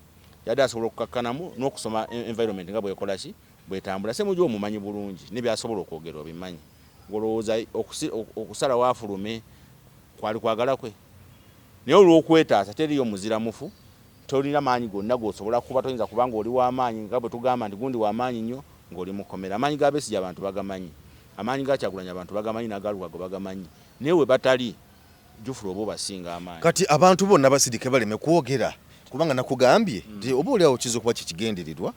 yadde asobola okukakkanamu n'okusoma environment nga bwekola ki bwetambula semujja omumanyi bulungi ne byasobola okwogera obimanyi ngolowooza okusala waafulume kwali kwagala kwe naye olw'okwetaasa teriyo muziramufu tolina maanyi gonna g'osobola kuba toyinza kubanga oli w'amaanyi nga bwe tugamba nti gundi w'amaanyi nnyo ng'oli mukomera amaanyi ga Besigye abantu bagamanyi amaanyi ga Kyagulanyi abantu bagamanyi n'agalugago bagamanyi naye we batali jufula oba obasinga amaanyi kati abantu bonna basirike baleme kwogera kubanga nakugambye nti oba oli awo kiza okuba kikigendererwa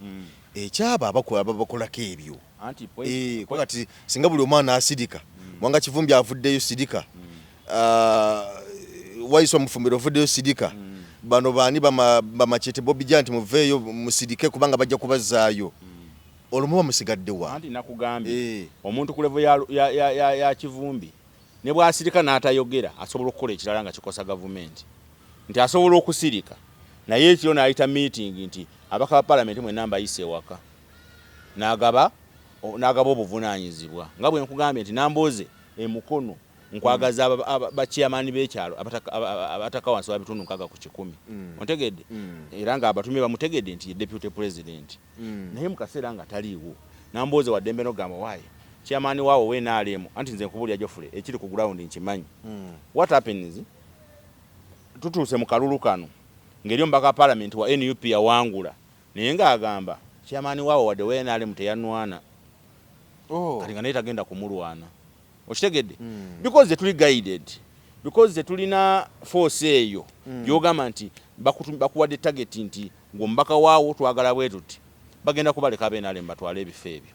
ekyaba abakolako ebyo kati singa buli omwana asirika Mwanga Kivumbi avuddeyo sirika Waiswa Mufumbiro avuddeyo sirika bano baani bamachete Bobby Janti muveeyo musirike kubanga bajja kubazaayo olumuba musigadde wa anti nakugambye omuntu ku level ya Kivumbi ne bwasirika n'atayogera asobola okukola ekirala nga kikosa gavumenti nti asobola okusirika naye ekiro n'ayita meeting nti abaka ba parliament mwe namba ayise ewaka n'agaba obuvunaanyizibwa nga bwe nkugambye nti Namboze emukono nkwagaza bachairman b'ekyalo abataka wansi wa bitundu 6 ku 100 ontegedde era nga abatumye bamutegedde nti deputy president naye mu kaseera nga taliiwo Namboze wa Dembe n'ogamba waaye chairman waawo we naalemu anti nze nkubulya Jofule ekiri ku ground nkimanyi what happens tutuuse mu kalulu kano ngeri ombaka parliament wa NUP yawangula naye nga agamba chairman waawo wadde we naalemu teyanwana kati nga naye tagenda kumulwana okitegedde because tuli guided because tulina force eyo byogamba nti bakuwadde target nti ngombaka waawo twagala bwe tuti bagenda kubaleka benale mbatwale ebifo ebyo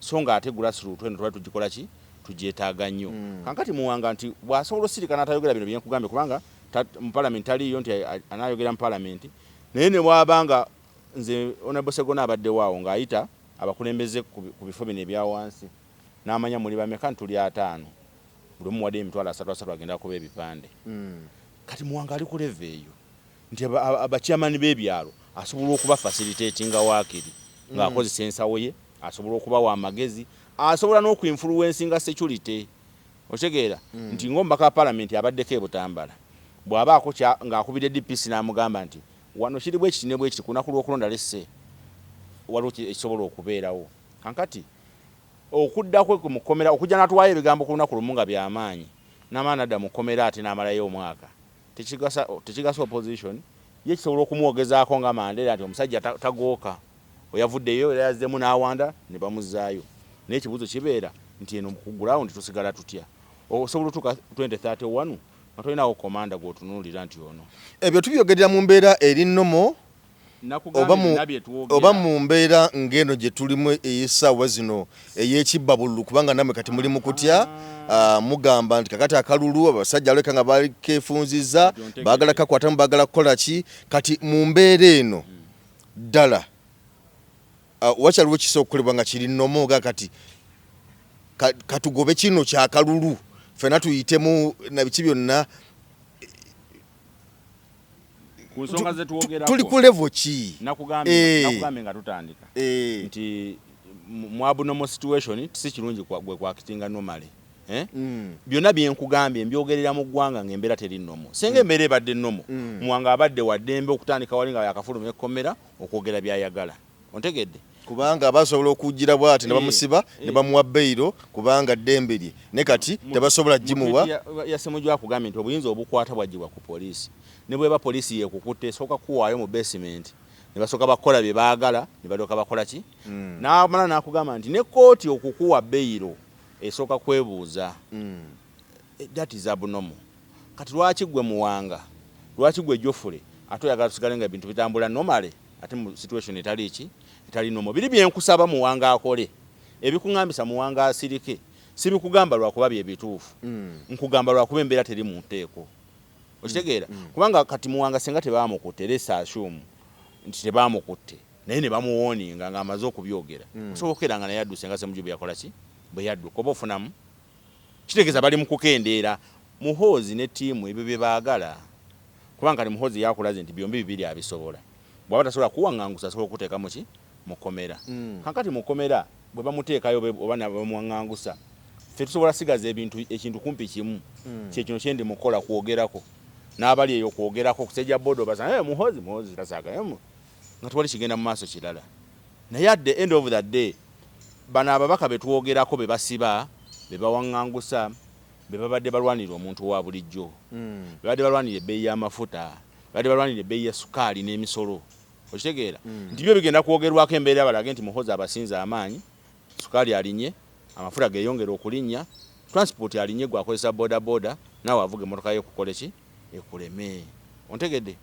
so nga ate grassroots tweno twali tugikola ki tugyetaaga nnyo kankati Muwanga nti bwasobola osirika n'atayogera bino byenkugambye kubanga mu parliament aliyo nti anayogera mu parliament naye ne bwabanga nze Honorable Segona abadde waawo ng'ayita abakulembeze ku bifo bino ebya wansi n'amanya muli bameka tuli 5 buli omu wadde emitwalo 3 agenda kuba ebipande kati Muwanga ali ku level eyo nti abachairman b'ebyalo asobola okuba facilitating waakiri ng'akozesa ensawo ye asobola okuba wa magezi asobola n'okuinfluencinga security otegeera nti ng'omubaka parliament abaddeko ebutambala bw'abaako ng'akubidde DPC n'amugamba nti wano kiri bwe kiti ne bwe kiti kunaku lw'okulonda lesse waliwo ekisobola okubeerawo kankati okuddako ku mukomera okujja n'atuwaayo ebigambo ku lunaku lumu nga by'amaanyi n'amaani adda mu kkomera ate n'amalayo omwaka tekigasa opposition ye kisobola okumuwogezaako nga Mandela ati omusajja tagooka oyavuddeyo era yazzemu n'awanda ne bamuzaayo naye ekibuuzo kibeera nti eno ku ground tusigala tutya osobola otuuka 2031 nga tolinawo komanda gw'otunuulira nti ono ebyo tubyogerera mu mbeera eri nnomo oba mu mbeera ng'eno gye tulimu ey'essaawa zino ey'ekibba bululu kubanga namwe kati muli mu kutya mugamba nti kakati akalulu abasajja aleka nga balikefunzizza baagala kakwatamu baagala kukola ki kati mu mbeera eno ddala wakyaliwo kisobola okukolebwa nga kiri nnomo ga kati katugobe kino kyakalulu ffena tuyitemu na biki byonna tuli ku level ki nakugambe nga tutandika nti mu abnormal situation si kirungi gwe kwakitinga normally byonna byenkugambye mbyogerera mu ggwanga ng'embeera teri nnomo senga embeera ebadde nnomo muwanga abadde waddembe okutandika wali nga yakafuluma ekkomera okwogera byayagala ontegedde kubanga abasobola okugira bwati ne bamusiba ne bamuwa beyiro kubanga ddembe lye ne kati tebasobola gimuwa yasemujwa akugambye nti obuyinza obukwata bwagibwa ku poliisi ne bweba poliisi yekukutte esooka kuwaayo mu basement ne basooka bakola bye baagala ne balyoka bakola ki n'amala n'akugamba nti ne kooti okukuwa beyiro esooka kwebuuza that is abnormal kati lwaki gwe muwanga lwaki gwe Jofule ate oyagala tusigale nga ebintu bitambula normally ate mu situation etali ki etali normal biri byenkusaba muwanga akole ebikuŋŋambisa muwanga asirike si bikugamba lwakuba bye bituufu nkugamba lwakuba embeera teri mu nteeko okitegeera kubanga kati muwanga senga tebaamukutte lesa assume nti tebaamukutte naye ne bamuwooninga ng'amaze okubyogera osobokera nga naye adduse nga Ssemujju bwe yakola ki bwe yadduka oba ofunamu kitegeeza bali mu kukendeera Muhoozi ne ttiimu ebyo bye baagala kubanga kati Muhoozi yakulaze nti byombi bibiri abisobola bw'aba tasobola kuwaŋŋangusa asobola okuteekamu ki mukomera kankati mukomera bwe bamuteekayo oba nabamuwaŋŋangusa ffe tusobola sigaza ekintu kumpi kimu kyekino kyendi mukola kwogerako n'abali eyo kwogerako kusejja bodo basa Muhoozi tasaaga nga twali kigenda mu maaso kirala naye at the end of the day bano ababaka betwogerako be basiba be bawaŋŋangusa be babadde balwanira omuntu wa bulijjo be badde balwanira ebbeeyi y'amafuta badde balwanira ebbeeyi ya sukaali n'emisolo okitegeera nti byo bigenda kwogerwako embeera balage nti Muhoozi abasinza amaanyi sukaali alinye amafuta geeyongera okulinnya transport alinye gwe akozesa boda naawe avuga emmotoka ye ekukole ki ekuleme ontegedde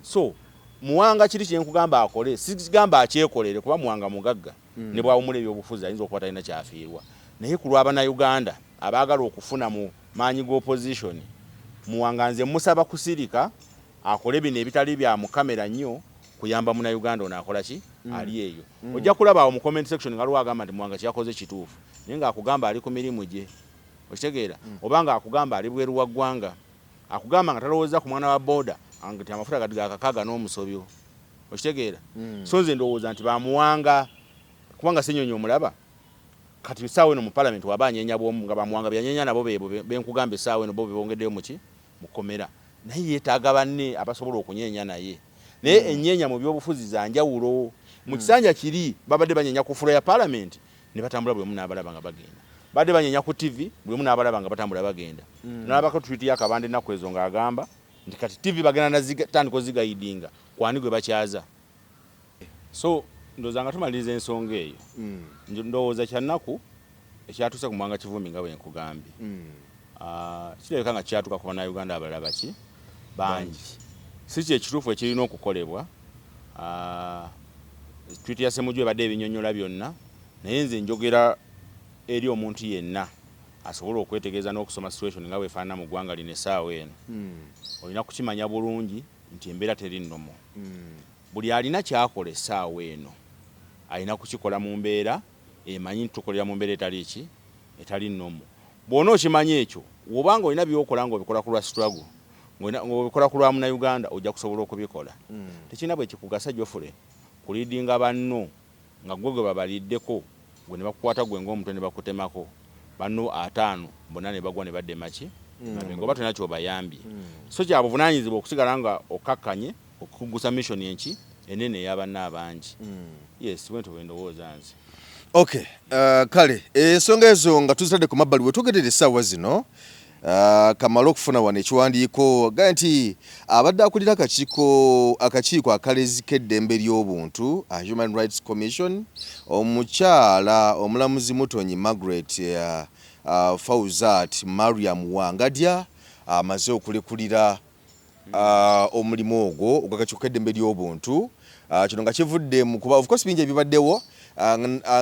so muwanga kiri kyenkugamba akole sikigamba akyekolere kuba muwanga mugagga ne bwawumula ebyobufuzi ayinza okuba talina kyafiirwa naye ku lw'Abannayuganda abaagala okufuna mu maanyi g'opposition muwanga nze musaba kusirika akole bino ebitali bya mu kamera nnyo kuyamba Munnayuganda ono akola ki ali eyo ojja kulaba awo mu comment section nga lwagamba nti muwanga kyakoze kituufu naye ng'akugamba ali ku mirimu gye okitegeera obanga akugamba ali bweru wa ggwanga akugamba nga talowooza ku mwana wa boda nti amafuta gadi gakakaaga n'omusobyo okitegeera so nze ndowooza nti bamuwanga kubanga Ssenyonyi omulaba kati saawa eno mu parliament waba anyenya bwomu nga bamuwanga byanyenya nabo benkugamba essaawa eno bo bebongeddeyo muki mukomera naye yeetaaga banne abasobola okunyenya naye naye ennyenya mu byobufuzi za njawulo mu kisanja kiri babadde banyenya ku fulo ya parliament ne batambula bwe mu n'abalaba nga bagenda badde banyenya ku TV bwe mu n'abalaba nga batambula bagenda n'abako tweet yakabande ennaku ezo ng'agamba nti kati TV bagenda natandika ozigayidinga kwani gwe bakyaza so ndowooza nga tumaliriza ensonga eyo ndowooza kyannaku ekyatuuse ku Mwanga Kivumbi nga bwe nkugambye kirabika nga kyatuuka ku Bannayuganda abalala baki bangi si kyekituufu ekirina okukolebwa tweet ya Ssemujju ebadde ebinyonyola byonna naye nze njogera eri omuntu yenna asobola okwetegeeza n'okusoma situation nga bwefaanana mu ggwanga lino essaawa eno olina kukimanya bulungi nti embeera teri nnomo buli alina kyakola essaawa eno alina kukikola mu mbeera emanyi nti tukolera mu mbeera etali ki etali nnomo bw'ona okimanya ekyo wobanga olina byokola ng'obikola ku lwa struggle ng'obikola ku lwa Munnayuganda ojja kusobola okubikola tekirina bwe kikugasa Jofule kuliidinga banno nga gwe babaliddeko gwe ne bakukwata gwe ng'omutwe ne bakutemako banno 5 bonna ne bagwa ne badde maki ngoba tolina kyobayambye so kya buvunaanyizibwa okusigala nga okakkanye okukugusa mission enki enene ey'abanna abangi yes bwento bwendowooza nze okay kale ensonga ezo nga tuzitadde ku mabbali we tugendera essaawa zino kamala okufuna wano ekiwandiiko gaa nti abadde akulira akakiiko akalezika eddembe ly'obuntu Human Rights Commission omukyala omulamuzi Mutonyi Margaret Fauzat Mariam Wangadya amaze okulekulira omulimu ogwo ogw'akakiiko k'eddembe ly'obuntu kino nga kivudde mu kuba of course bingi ebibaddewo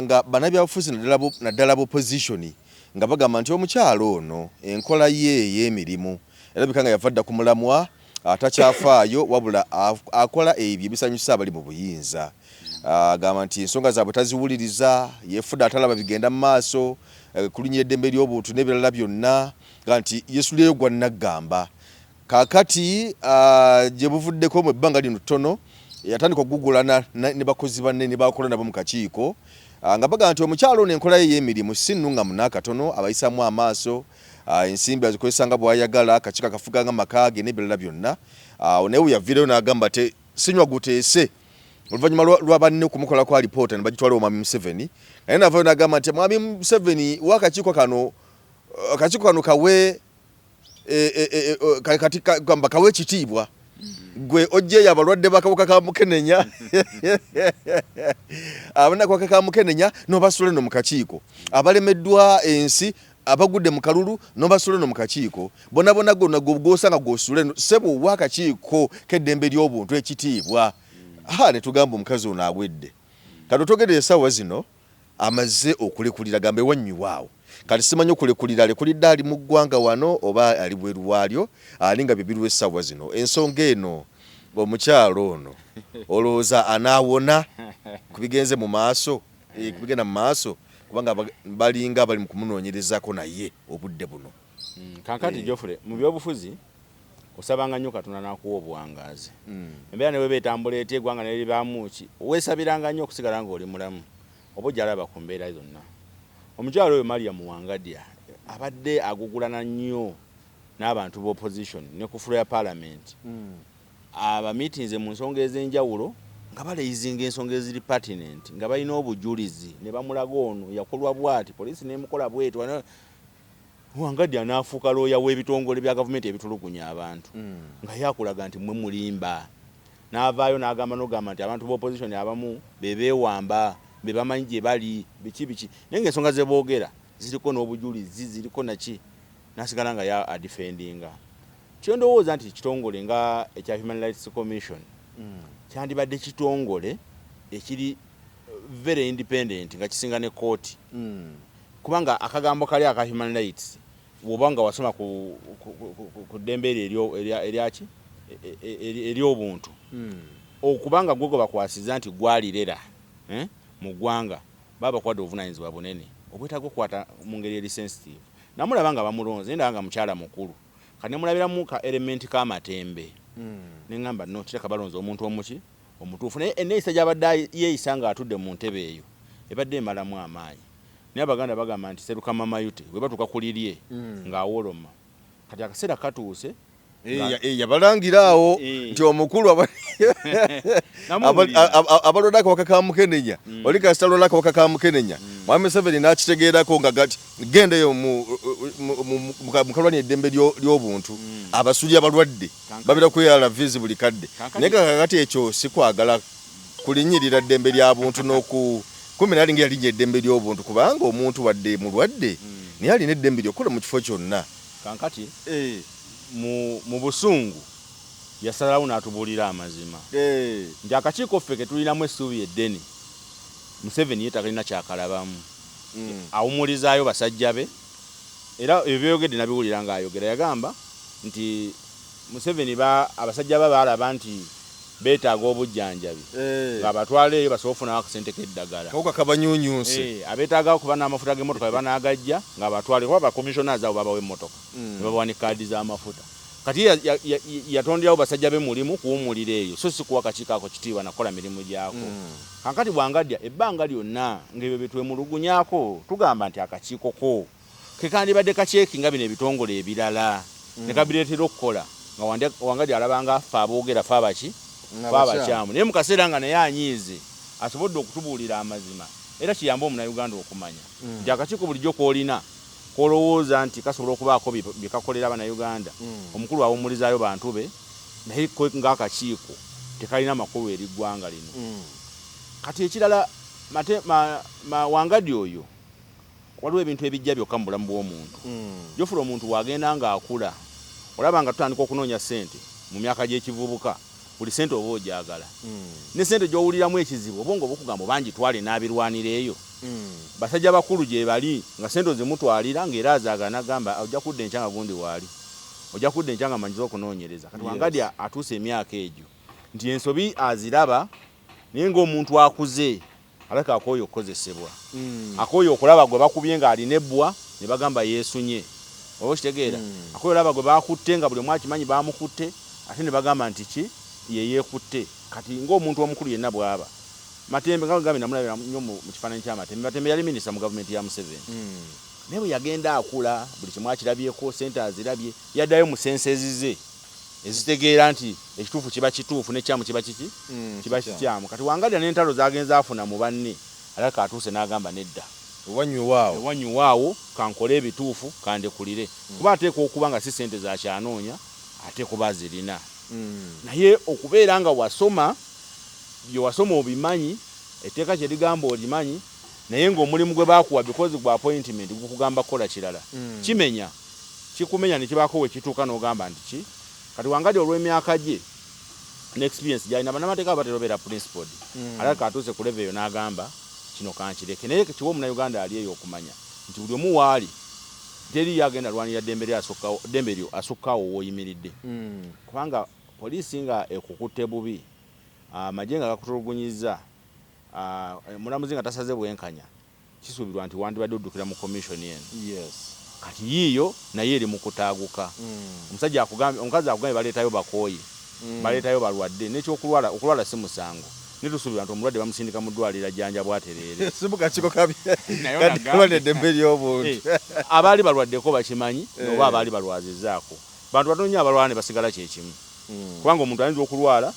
nga bannabyabufuzi naddala b'opposition nga bagamba nti omukyalo ono enkola ye ey'emirimu erabika nga yava dda ku mulamwa atakyafaayo wabula akola ebyo ebisanyusa abali mu buyinza agamba nti ensonga zaabwe taziwuliriza yefudde atalaba bigenda mu maaso kulinya eddembe ly'obuntu n'ebirala byonna nga nti yesulyeyo gwa naggamba kakati gye buvuddeko mu ebbanga lino ttono yatandika okugugulana ne bakozi banne ne bakola nabo mu kakiiko nga baga nti omukyalo ono enkola ye y'emirimu si nnungamu n'akatono abayisaamu amaaso ensimbi azikozesa nga bw'ayagala akakiiko akafuga nga makaage n'ebirala byonna naye yaviireyo n'agamba sinywa guteese oluvannyuma lwa banne okumukolako alipoota ne bagitwala omwami Museveni naye navayo n'agamba nti mwami Museveni w'akakiiko kano kawe kati gamba kawe ekitiibwa gwe ojjeyo abalwadde bakawuka ka mukenenya abanakawuka ka mukenenya n'obasula no mu kakiiko abalemeddwa ensi abagudde mu kalulu n'obasula no mu kakiiko bonna gonna gw'osanga gw'osule sebo w'akakiiko k'eddembe ly'obuntu ekitiibwa ne tugamba omukazi ono awedde kati otogedde essaawa zino amaze okulekulira gamba ewannyiwaawo kati simanyi okulekulira alekulidde ali mu ggwanga wano oba ali bweru waalyo ali nga bye biriwo essaawa zino ensonga eno omukyalo ono olowooza anaawona kubigenze mu maaso kubigenda mu maaso kubanga balinga bali mu kumunoonyerezaako naye obudde buno kankati Geoffrey mu byobufuzi osabanga nnyo Katonda n'akuwa obuwangaazi embeera ne weba etambula etya eggwanga ne libaamu ki weesabiranga nnyo okusigala ng'oli mulamu oba ojjalaba ku mbeera zonna omukyalo oyo Mariam Wangadya abadde agugulana nnyo n'abantu b'opposition ne ku fulo ya parliament abamiitinze mu nsonga ez'enjawulo nga baleyizinga ensonga eziri pertinent nga balina obujulizi ne bamulaga ono yakolwa bw'ati poliisi n'emukola bw'etu Wangadya n'afuuka looya w'ebitongole bya gavumenti ebitulugunya abantu nga yakulaga nti mwe mulimba n'avaayo n'agamba nti abantu b'opposition abamu bebeewamba be bamanyi gye bali biki naye ng'ensonga ze boogera ziriko n'obujulizi ziriko naki n'asigala nga ya adifendinga kyo ndowooza nti kitongole nga ekya Human Rights Commission kyandibadde kitongole ekiri very independent nga kisinga ne kooti kubanga akagambo kali aka Human Rights bw'obanga wasoma ku ddembe eryaki ery'obuntu okubanga gwe bakwasiza nti gwalirera mu ggwanga baba kwadde obuvunaanyizibwa bunene obwetaaga okukwata mu ngeri eri sensitive namulaba nga bamulonze naye ndaba nga mukyala mukulu kati nemulabiramu ka elementi k'amatembe neŋŋamba no kireka balonze omuntu omutuufu naye enneeyisa gy'abadde yeeyisa nga atudde mu ntebe eyo ebadde emalamu amaanyi naye Abaganda bagamba nti seruka mama yute we batuuka kulirye ng'awoloma kati akaseera katuuse yabalangiraawo nti omukulu abalwadde akawaka ka mukenenya oli kasita alwadde akawaka ka mukenenya mwami Museveni n'akitegeerako nga gati gendeyo mu kalwani eddembe ly'obuntu abasuli abalwadde babira kweyala vizi buli kadde naye kakati ekyo sikwagala kulinyirira ddembe lya buntu kumbe nalinga yalinya eddembe ly'obuntu kubanga omuntu wadde mulwadde naye alina eddembe ly'okukola mu kifo kyonna kankati mu busungu yasalawo n'atubuulira amazima nti akakiiko ffe ke tulinamu essuubi eddene Museveni ye takalina kyakalabamu awumulizaayo basajja be era ebyo byeyogedde nabiwulira ng'ayogera yagamba nti Museveni abasajja be baalaba nti beetaaga obujjanjabi ng'abatwaleeyo basobola okufunawo akasente k'eddagala kawuka kabanyuunyuunse abeetaaga okuba n'amafuta g'emmotoka be banaagajja ng'abatwale kuba bakomissionazi abo babawa emmotoka ne babawa ne kaadi z'amafuta kati yatonderawo basajja be mulimu kuwumulira eyo so si kuwa akakiiko ako kitiibwa nakola mirimu gyako kankati Wangadya ebbanga lyonna ng'ebyo bye twemulugunyaako tugamba nti akakiiko ko kekandibadde kakyeki nga bino ebitongole ebirala ne kabireetera okukola nga Wangadya alabanga ffe aboogera ffe abaki abakyamu naye mu kaseera nga naye anyiize asobodde okutubuulira amazima era kiyamba omunnayuganda okumanya nti akakiiko bulijjo k'olina kolowooza nti kasobola okubaako bikakolera Abannayuganda omukulu awumulizaayo bantu be naye ng'akakiiko tekalina makulu eri ggwanga lino kati ekirala Wangadi oyo waliwo ebintu ebijja byokka mu bulamu bw'omuntu jofula omuntu wagenda ng'akula olaba nga tutandika okunoonya ssente mu myaka gy'ekivubuka buli ssente oba ogyagala ne ssente gy'owuliramu ekizibu obongo obukugamba bangi twale n'abirwanira eyo basajja bakulu gye bali nga ssente ozimutwalira ng'era azaagala n'agamba ojja kudda enkya nga gundi waali ojja kudda enkya nga manyiza okunoonyereza kati Wangadi atuuse emyaka egyo nti ensobi aziraba naye ng'omuntu akuze alaka akooyo okukozesebwa akooyo okulaba gwe bakubye ng'alina ebbwa ne bagamba yeesunye oba okitegeera akooyo olaba gwe bakutte nga buli omu akimanyi baamukutte ate ne bagamba nti ki ye yeekutte kati ng'omuntu omukulu yenna bw'aba Matembe nga gambi namulabira nnyo mu kifaananyi ky'Amatembe. Matembe yali minisita mu gavumenti ya Museveni. Naye bwe yagenda akula buli kimu akirabyeko ssente azirabye yaddayo mu sensezi ze ezitegeera nti ekituufu kiba kituufu n'ekyamu kiba kiki kiba kikyamu. Kati Wangadi n'entalo zagenza afuna mu banne alaka atuuse n'agamba nedda ewanyuwaawo kankole ebituufu kandekulire kuba ateeka okuba nga si ssente za kyanoonya ate kuba zirina naye okubeera nga wasoma bye wasoma obimanyi etteeka kye ligamba olimanyi naye ng'omulimu gwe baakuwa because gwa appointment gukugamba kola kirala kimenya kikumenya ne kibaako we kituuka n'ogamba nti ki kati Wangadi olw'emyaka gye n'experience gyalina bannamateeka batera obeera principled alaka atuuse ku level eyo n'agamba kino kankireke naye kiwa Omunnayuganda ali eyo okumanya nti buli omu waali teri yagenda lwanira ddembe lyo asukkaawo w'oyimiridde kubanga poliisi nga ekukutte bubi amagye nga gakutulugunyizza mulamuzi nga tasaze bwenkanya kisuubirwa nti wandibadde oddukira mu komishoni eno kati yiiyo naye eri mu kutaaguka omukazi akugambye baleetayo bakooyi baleetayo balwadde n'ekyokulwala si musango nitusuubira nti omulwadde bamusindika mu ddwaliro ajjanja bwatereere abaali balwaddeko bakimanyi oba abaali balwazizaako bantu batonya abalwala ne basigala kyekimu kubanga omuntu ayinza okulwala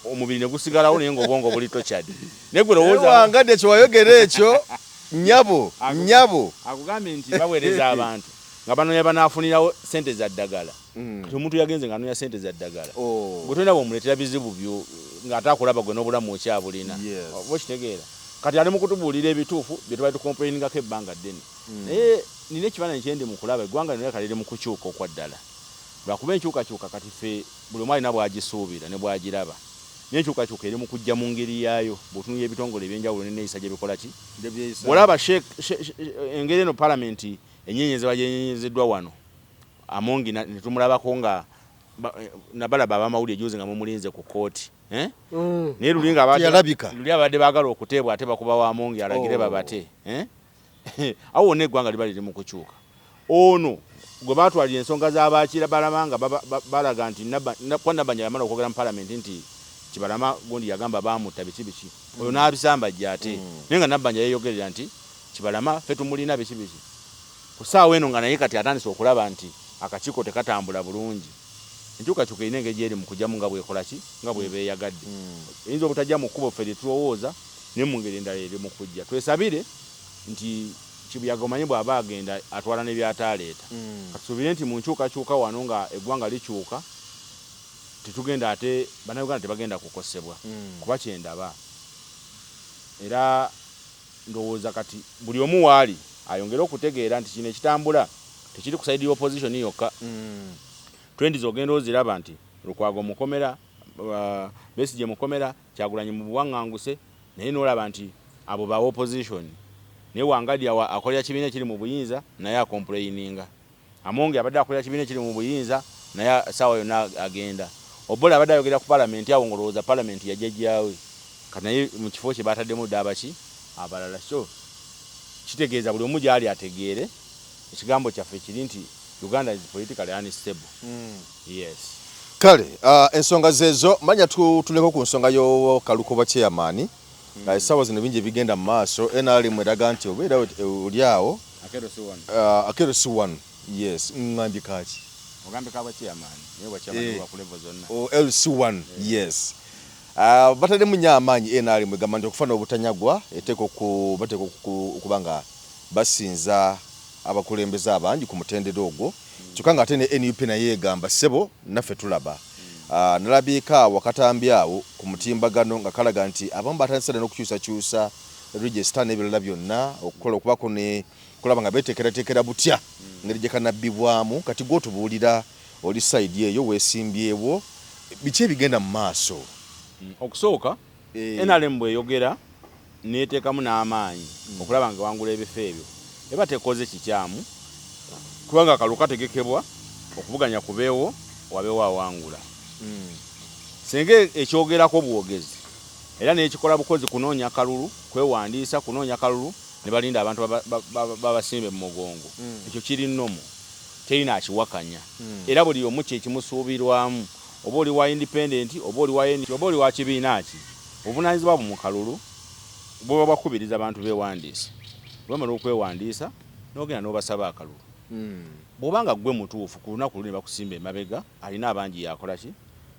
omubiri ne gusigalawo naye ng'obwongo buli tokyadi naye gwe lowooza Wangadi ekyo wayogera ekyo nnyabo akugambye nti baweereza abantu nga banoonya banaafunirawo ssente za ddagala kati omuntu yagenze nga anoonya ssente za ddagala gwe tolina bw'omuleetera bizibu byo ng'ataakulaba gwe n'obulamu okyabulina oba okitegeera kati ali mu kutubuulira ebituufu bye tubaali tukomplainingako ebbanga ddene naye nina ekifaananyi kyendi mu kulaba eggwanga lino kaliri mu kukyuka okwa ddala lwakuba enkyukakyuka kati ffe buli omu alina bw'agisuubira ne bw'agiraba n'enkyukakyuka eri mu kujja mu ngeri yaayo bw'otunuulira ebitongole ebyenjawulo n'enneeyisa gye bikola ki bw'olaba engeri eno palamenti ennyeenyezebwa gyenyenyezeddwa wano Amongi ne tumulabako nga nabalaba abamawulire juuzi nga mumulinze ku kooti naye luli abadde baagala okuteebwa ate bakuba wa Amongi alagire babate awo wonna eggwanga liba liri mu kukyuka ono gwe baatwalira ensonga z'abaakira balama nga balaga nti kwa Nabbanja yamala okwogera mu palamenti nti Kibalama gundi yagamba baamutta biki oyo n'abisambajja ate naye nga Nabbanja yeeyogerera nti Kibalama ffe tumulina biki ku ssaawa eno nga naye kati atandise okulaba nti akakiiko tekatambula bulungi enkyukakyuka erina engeri gyeri mu kujjamu nga bwekola ki nga bwebeeyagadde eyinza obutajja mu kkubo ffe lyetulowooza naye mu ngeri endala eri mu kujja twesabire nti Kibuyaga omanyi bw'aba agenda atwala n'ebyataaleeta katusuubire nti mu nkyukakyuka wano nga eggwanga likyuka tetugenda ate Bannayuganda tebagenda kukosebwa kuba kyendaba era ndowooza kati buli omu waali ayongere okutegeera nti kino ekitambula tekiri ku saidi y'opposition yokka twendi zogenda oziraba nti Lukwago mukomera Besigye mukomera Kyagulanyi mu buwaŋŋanguse naye n'olaba nti abo ba opposition naye Wangadi akolera kibiina ekiri mu buyinza naye akomplaininga Amongi abadde akolera kibiina ekiri mu buyinza naye saawa yonna agenda Obola abadde ayogera ku palamenti awo ng'olowooza palamenti yajjajjaawe kati naye mu kifo kye baataddemu ddabaki abalala so kitegeeza buli omu gyali ategeere ekigambo kyaffe kiri nti Uganda is politically unstable kale ensonga zezo manya tuleko ku nsonga yo Kalukuba chairman essaawa zino bingi ebigenda mu maaso NRM eraga nti obeera oli awo Akero si one ngambye kaki ogambe kaba chairman yewa chairman wa ku level zonna LC1 batadde munya amaanyi NRM egamba nti okufana obutanyagwa etteeka okubanga basinza abakulembeze abangi ku mutendero ogwo kyokka nga ate ne NUP naye egamba ssebo naffe tulaba nalabika wakatambya awo ku mutimbagano nga kalaga nti abamu batandise n'okukyusakyusa register n'ebirala byonna okukola okubako ne kulaba nga beteekerateekera butya ngeri gye kanabbibwamu kati gw'otubuulira oli side eyo weesimbyewo biki ebigenda mu maaso okusooka NRM bweyogera neteekamu n'amaanyi okulaba nga wangula ebifo ebyo eba tekoze kikyamu kubanga akalulu kategekebwa okuvuganya kubeewo wabeewo awangula senge ekyogerako bwogezi era n'ekikola bukozi kunoonya akalulu kwewandiisa kunoonya akalulu ne balinda abantu babasimbe mu mugongo ekyo kiri nnomo terina akiwakanya era buli omu kyekimusuubirwamu oba oli wa independent oba oli wa NUP oba oli wa kibiina ki obuvunaanyizibwa mu kalulu bwe bakubiriza abantu beewandiisa lwamala okwewandiisa n'ogenda n'obasaba akalulu bw'obanga gwe mutuufu ku lunaku luli ne bakusimba emabega alina abangi yakola ki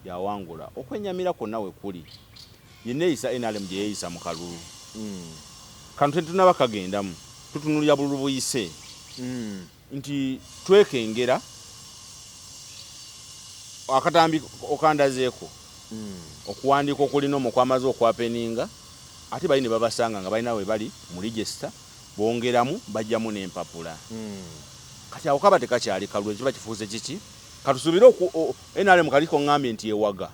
yawangula okwenyamira kwonna we kuli yenneeyisa NRM gye yeeyisa mu kalulu kano tetunaba kagendamu tutunulira bululu buyise nti twekengera akatambi okandazeeko okuwandiika okulina omukwamaze okwapeninga ate bali ne babasanga nga balina we bali mu register bongeramu bajjamu n'empapula kati awo kaba tekakyali kalulu ekiba kifuuse kiki katusuubire NRM kaliko ngambye nti ewaga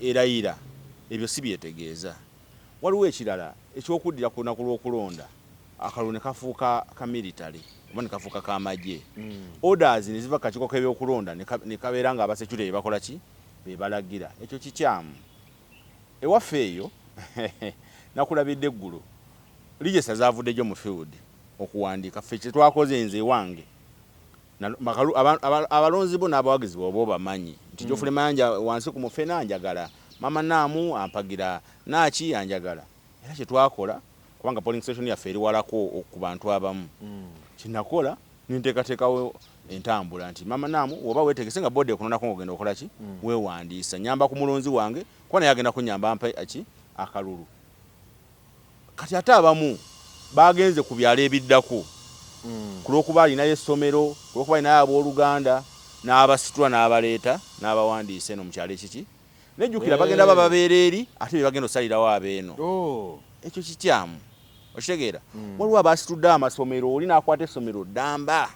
erayira ebyo si byetegeeza waliwo ekirala ekyokuddira ku lunaku lw'okulonda akalulu ne kafuuka ka military oba ne kafuuka k'amagye orders ne ziva kakiiko k'ebyokulonda ne kabeera nga abasecurity bakola ki bebalagira ekyo kikyamu ewaffe eyo nakulabidde eggulu register zavuddejo mu field okuwandiika ffe kye twakoze nze ewange abalonzi bo n'abawagizi booba obamanyi nti Jofule Mayanja wansi ku mufe nanjagala mama naamu ampagira naaki anjagala era kye twakola kubanga polling station yaffe eri walako ku bantu abamu kinakola ninteekateekawo entambula nti mama naamu oba weetegese nga bode okunonako ng'ogenda okola ki weewandiisa nyamba ku mulonzi wange kuba naye agenda kunyamba mpa aki akalulu kati ate abamu bagenze ku byalo ebiddako ku lw'okuba alinayo essomero ku lw'okuba alinayo abooluganda n'abasitula n'abaleeta n'abawandiisa eno mu kyalo ekiki nejjukira bagenda bababeera eri ate bagenda osalirawo abeeno ekyo kikyamu okitegeera waliwo abasitudde amasomero oli n'akwata essomero ddamba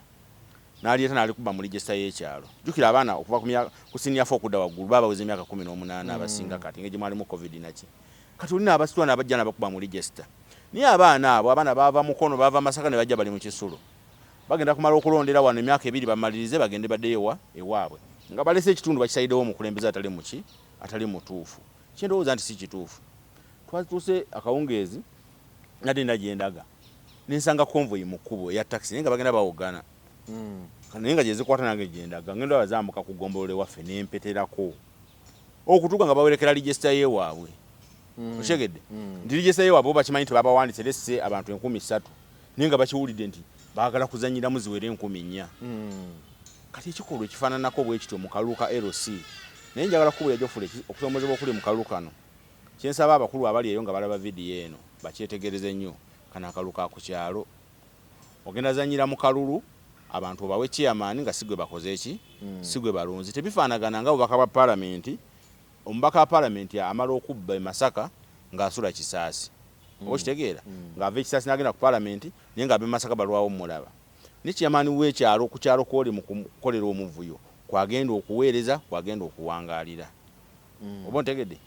n'alieta n'alikuba mu register y'ekyalo jjukira abaana okuva ku senior 4 okudda waggulu babaweza emyaka 18 abasinga kati nga gye mwalimu covid naki kati oli n'abasitula n'abajja n'abakuba mu register niye abaana abo abaana bava Mukono bava Masaka ne bajja bali mu Kisulo bagenda kumala okulondera wano emyaka 2 bamalirize bagende baddeyo ewaabwe nga balese ekitundu bakisayiddewo omukulembeze atali muki atali mutuufu kyendowooza nti si kituufu twatuuse akawungeezi nadde nagendaga nensanga konvoyi mu kkubo eya taxi naye nga bagenda bawogana naye nga gyezikwata nange gendaga ngenda bazambuka ku gombolole waffe nempeterako okutuuka nga bawerekera register yewaabwe oshegedde ndi register yewaabwe bakimanyi nti babawandise lesse abantu 3,000 naye nga bakiwulidde nti baagala kuzanyiramu ziwere 4,000 kati ekikolwa ekifaananako bwe kityo mu kalulu ka LC naye njagala kubuulira Jofule okusoomozebwa okuli mu kalulu kano kyensaba abakulu abali eyo nga balaba vidiyo eno bakyetegereze nnyo kano akalulu ka ku kyalo ogenda zanyira mu kalulu abantu bawe chairman nga sigwe bakoze eki sigwe balonzi tebifaanagana nga obubaka bwa parliament omubaka wa parliament amala okubba e Masaka ng'asula Kisaasi okitegeera ng'ava Kisaasi n'agenda ku parliament naye ng'abe Masaka balwawo mulaba ne chairman w'ekyalo ku kyalo kwoli mu kukolera omuvuyo kwagenda okuweereza kwagenda okuwangaalira oba ntegedde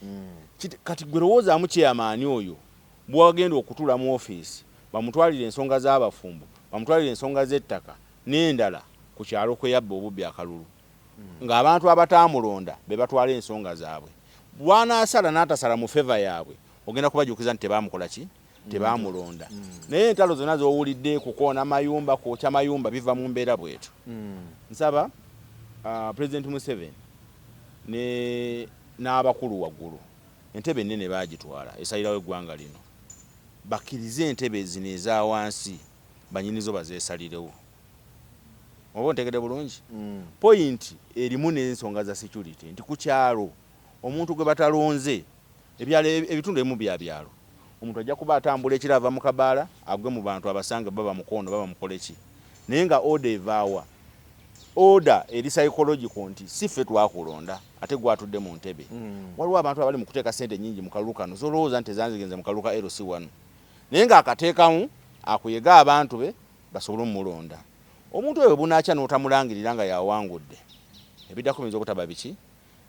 kati gwe lowoozaamu chairman oyo bwagenda okutula mu office bamutwalira ensonga z'abafumbo bamutwalira ensonga z'ettaka n'endala ku kyalo kwe yabba obubbi akalulu ng'abantu abatamulonda be batwala ensonga zaabwe bw'anaasala n'atasala mu feva yaabwe ogenda kubajukiza nti tebaamukola ki tebamulonda naye entalo zonna z'owulidde kukoona mayumba kwokya mayumba biva mu mbeera bwetu nsaba President Museveni n'abakulu waggulu entebe ennene baagitwala esalirawo eggwanga lino bakkirize entebe zino eza wansi banyinizo bazeesalirewo oba ntegedde bulungi point erimu n'ensonga za security nti ku kyalo omuntu gwe batalonze ebitundu ebimu bya byalo omuntu ajja kuba atambula ekirava mu kabaala agwe mu bantu abasange baba Mukono baba mukole ki nenga order evaawa order eri psychological nti si ffe twakulonda ate gwatudde mu ntebe waliwo abantu abali mu kuteeka sente nyingi mu kalulu kano zolowooza nti zanzigenze mu kalulu ka LC1 naye nga akateekamu akuyega abantu be basobole omulonda omuntu oyo bunaacha n'otamulangirira nga yawangudde ebiddako biyinza okutaba biki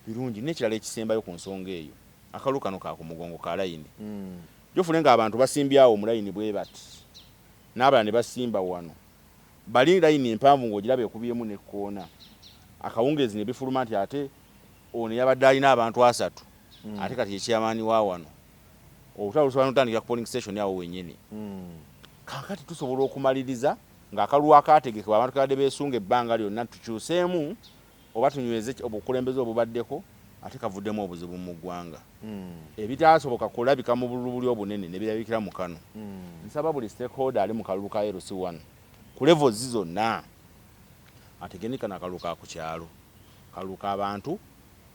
birungi n'ekirala ekisembayo ku nsonga eyo akalulu kano ka ku mugongo ka layini jofule nga abantu basimbyawo mu layini bwe bati n'abalala ne basimba wano bali layini empanvu ng'ogiraba ekubyemu n'ekkoona akawungeezi ne bifuluma nti ate ono yabadde alina abantu 3 ate kati yekyamaani wa wano olutalo lusobola n'otandikira ku polling station awo wennyini kakati tusobola okumaliriza ng'akalulu akaategekebwa abantu kabadde beesunga ebbanga lyonna tukyuseemu oba tunyweze obukulembeze obubaddeko ate kavuddemu obuzibu mu ggwanga ebitaasoboka kulabika mu bululu obunene ne birabikira mu kano nsaba buli stakeholder ali mu kalulu ka LC1 ku levels zonna ategenika n'akalulu ka ku kyalo kalulu k'abantu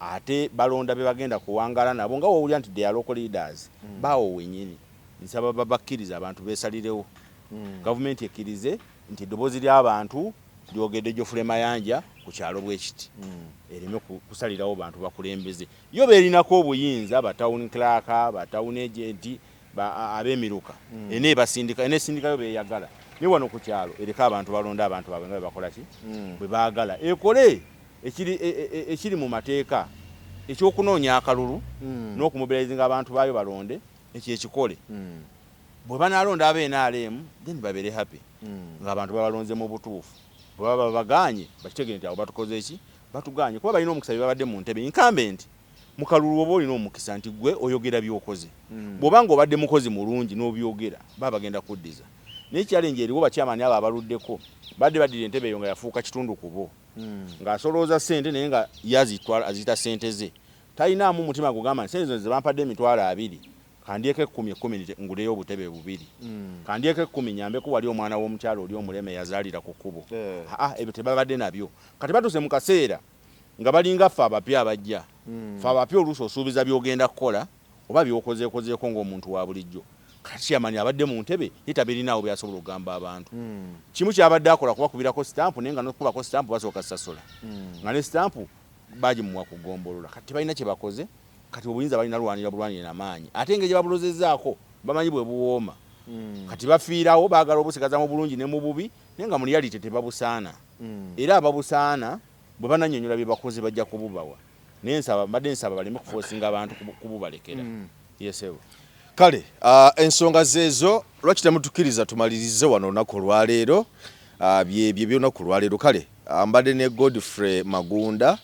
ate balonda be bagenda kuwangala nabo nga wowulira nti they are local leaders bawo wennyini nsaba babakkiriza abantu beesalirewo gavumenti ekkirize nti eddoboozi ly'abantu lyogedde Geoffrey Mayanja ku kyalo bwekiti ereme kusalirawo bantu bakulembeze yo beerinako obuyinza ba town clerk ba town agent ab'emiruka ene basindika ene sindikayo beyagala ne wano ku kyalo ereka abantu balonda abantu baabwe nga bakola ki bwe baagala ekole ekiri mu mateeka ekyokunoonya akalulu n'okumubilizinga abantu baayo balonde ekikole bwe banalonda NRM then babere happy ng'abantu babalonze mu butuufu baba baganye bakitegere nti abo batukoze eki batuganye kuba balina omukisa babadde mu ntebe incumbent mu kalulu oba olina omukisa nti gwe oyogera byokoze bw'obanga obadde mukozi mulungi n'obyogera baba bagenda kuddiza naye challenge eriwo bakyamaani abo abaluddeko badde baddira entebe eyo nga yafuuka kitundu ku bo ng'asolooza ssente naye nga yazitwala aziyita ssente ze talinaamu mutima gugamba nti ssente zino ze bampadde $20 kandyeko 10 nguleyo obutebe 2 kandyeko 10 nyambeko wali omwana w'omukyalo oli omuleme yazaalira ku kkubo ebyo tebabadde nabyo kati batuse mu kaseera nga balinga ffe abapya abajja ffe abapya oluusi osuubiza byogenda kukola oba byokozeekozeeko ng'omuntu wa bulijjo kati yamani abadde mu ntebe yetabirinawo byasobola okugamba abantu kimu kyabadde akola kubakubirako sitampu naye nga nokubako sitampu basooka sasula nga ne sitampu bagimuwa kugombolola kati balina kye bakoze kati obuyinza balina bulwanire n'amaanyi ate engeri gye babulozezzaako bamanyi bwe buwooma kati bafiirawo baagala obusigaza mu bulungi ne mu bubi naye nga mu reality tebabusaana era ababusaana bwe banannyonnyola bye bakoze bajja kububawa naye mbadde nsaba baleme kufoosinga abantu kububalekera yesebo kale ensonga zeezo lwaki temutukkiriza tumalirize wano olunaku olwaleero byebyo by'olunaku olwaleero kale mbadde ne Godfrey Magunda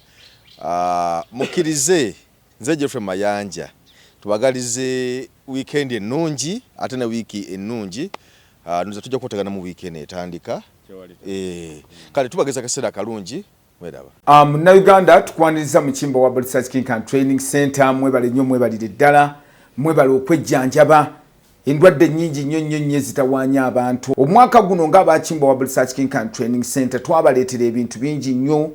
mukkirize nze Geoffrey Mayanja tubagalize weekend ennungi ate ne wiiki ennungi nze tujja kutegana mu weekend etandika kale tubageza kaseera kalungi mweraba munnayuganda tukwaniriza mu kimbo wa Research King and Training Center mwebale nnyo mwebalire ddala mwebale okwejjanjaba endwadde nnyingi nnyo ezitawaanya abantu omwaka guno ng'abakimbo wa Research King and Training Center twabaleetera ebintu bingi nnyo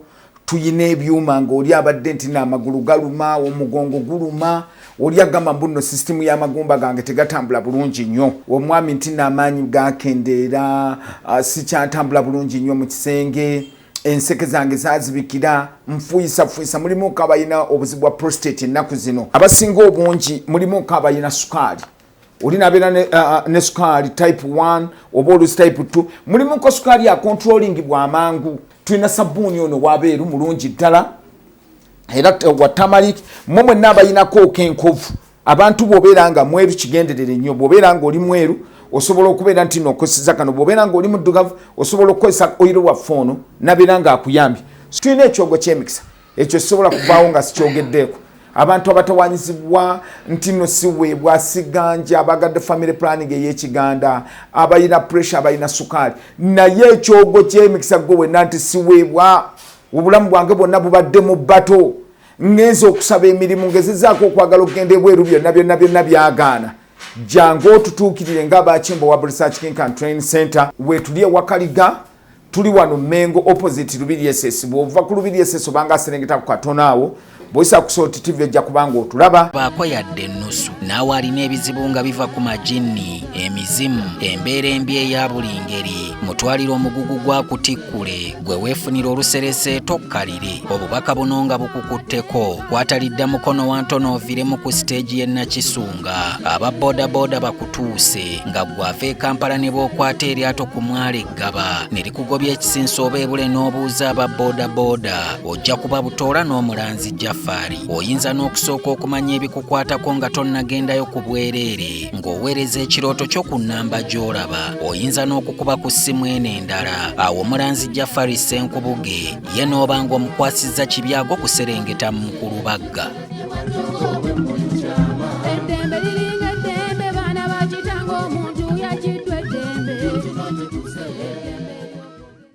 tuyina ebyuma ng'oli abadde nti n'amagulu galuma omugongo guluma oli agamba mbuno sisitimu y'amagumba gange tegatambula bulungi nnyo omwami nti n'amaanyi gakendeera sikyatambula bulungi nnyo mu kisenge enseke zange zazibikira nfuyisa mulimu kabayina obuzibu bwa prostate ennaku zino abasinga obungi mulimu kabayina sukaali oli nabeera ne sukaali type 1 oba olusi type 2 mulimu ko sukaali ya controlling bw'amangu tulina sabbuuni ono wabeeru mulungi ddala era wa tamalik mmwe n'abayinako kenkovu abantu bw'obeera nga mweru kigenderere nnyo bw'obeera nga oli mweru osobola okubeera nti n'okozesa kano bw'obeera nga oli muddugavu osobola okukozesa oyiro waffe ono nabeera nga akuyambye tulina ekyogo ky'emikisa ekyo kisobola kuvaawo nga sikyogeddeeko abantu abatawanyizibwa nti no siweebwa siganja abagadde family planning ey'ekiganda abayina pressure abayina sukaali naye ekyogo ky'emikisa gwe wenna nti siweebwa obulamu bwange bwonna bubadde mu bbato ngenza okusaba emirimu ngezezaako okwagala okugenda ebweru byonna byagaana jangu otutuukirire ng'abakimbo wa Research King and Training Center wetuli ewakaliga tuli wano Mengo opposite Lubiri SS bw'ova ku Lubiri SS obanga aserengeta ku katono awo bwisa ku Salt TV ejja kubanga otulaba baako yadde ennusu naawe alina ebizibu nga biva ku majini emizimu embeera embi eya buli ngeri mutwalire omugugu gwa kutikkule gwe weefunira oluserese tokkalire obubaka buno nga bukukutteko kwatalidda mukono wa ntono oviremu ku siteegi y'e Nakisunga aba bodaboda bakutuuse nga gwava e Kampala ne bookwata eryato ku mwalo Eggaba ne likugobya ekisinsa oba ebule n'obuuza aba bodaboda ojja kuba butoola n'omulanzi Jafari oyinza n'okusooka okumanya ebikukwatako nga tonnagendayo ku bwereere ng'oweereza ekirooto kyo ku nnamba gy'olaba oyinza n'okukuba ku ssimu eno endala awo omulanzi Jafari Ssenkubuge ye n'oba ng'omukwasizza Kibyago kuserengeta mu Mukulubagga.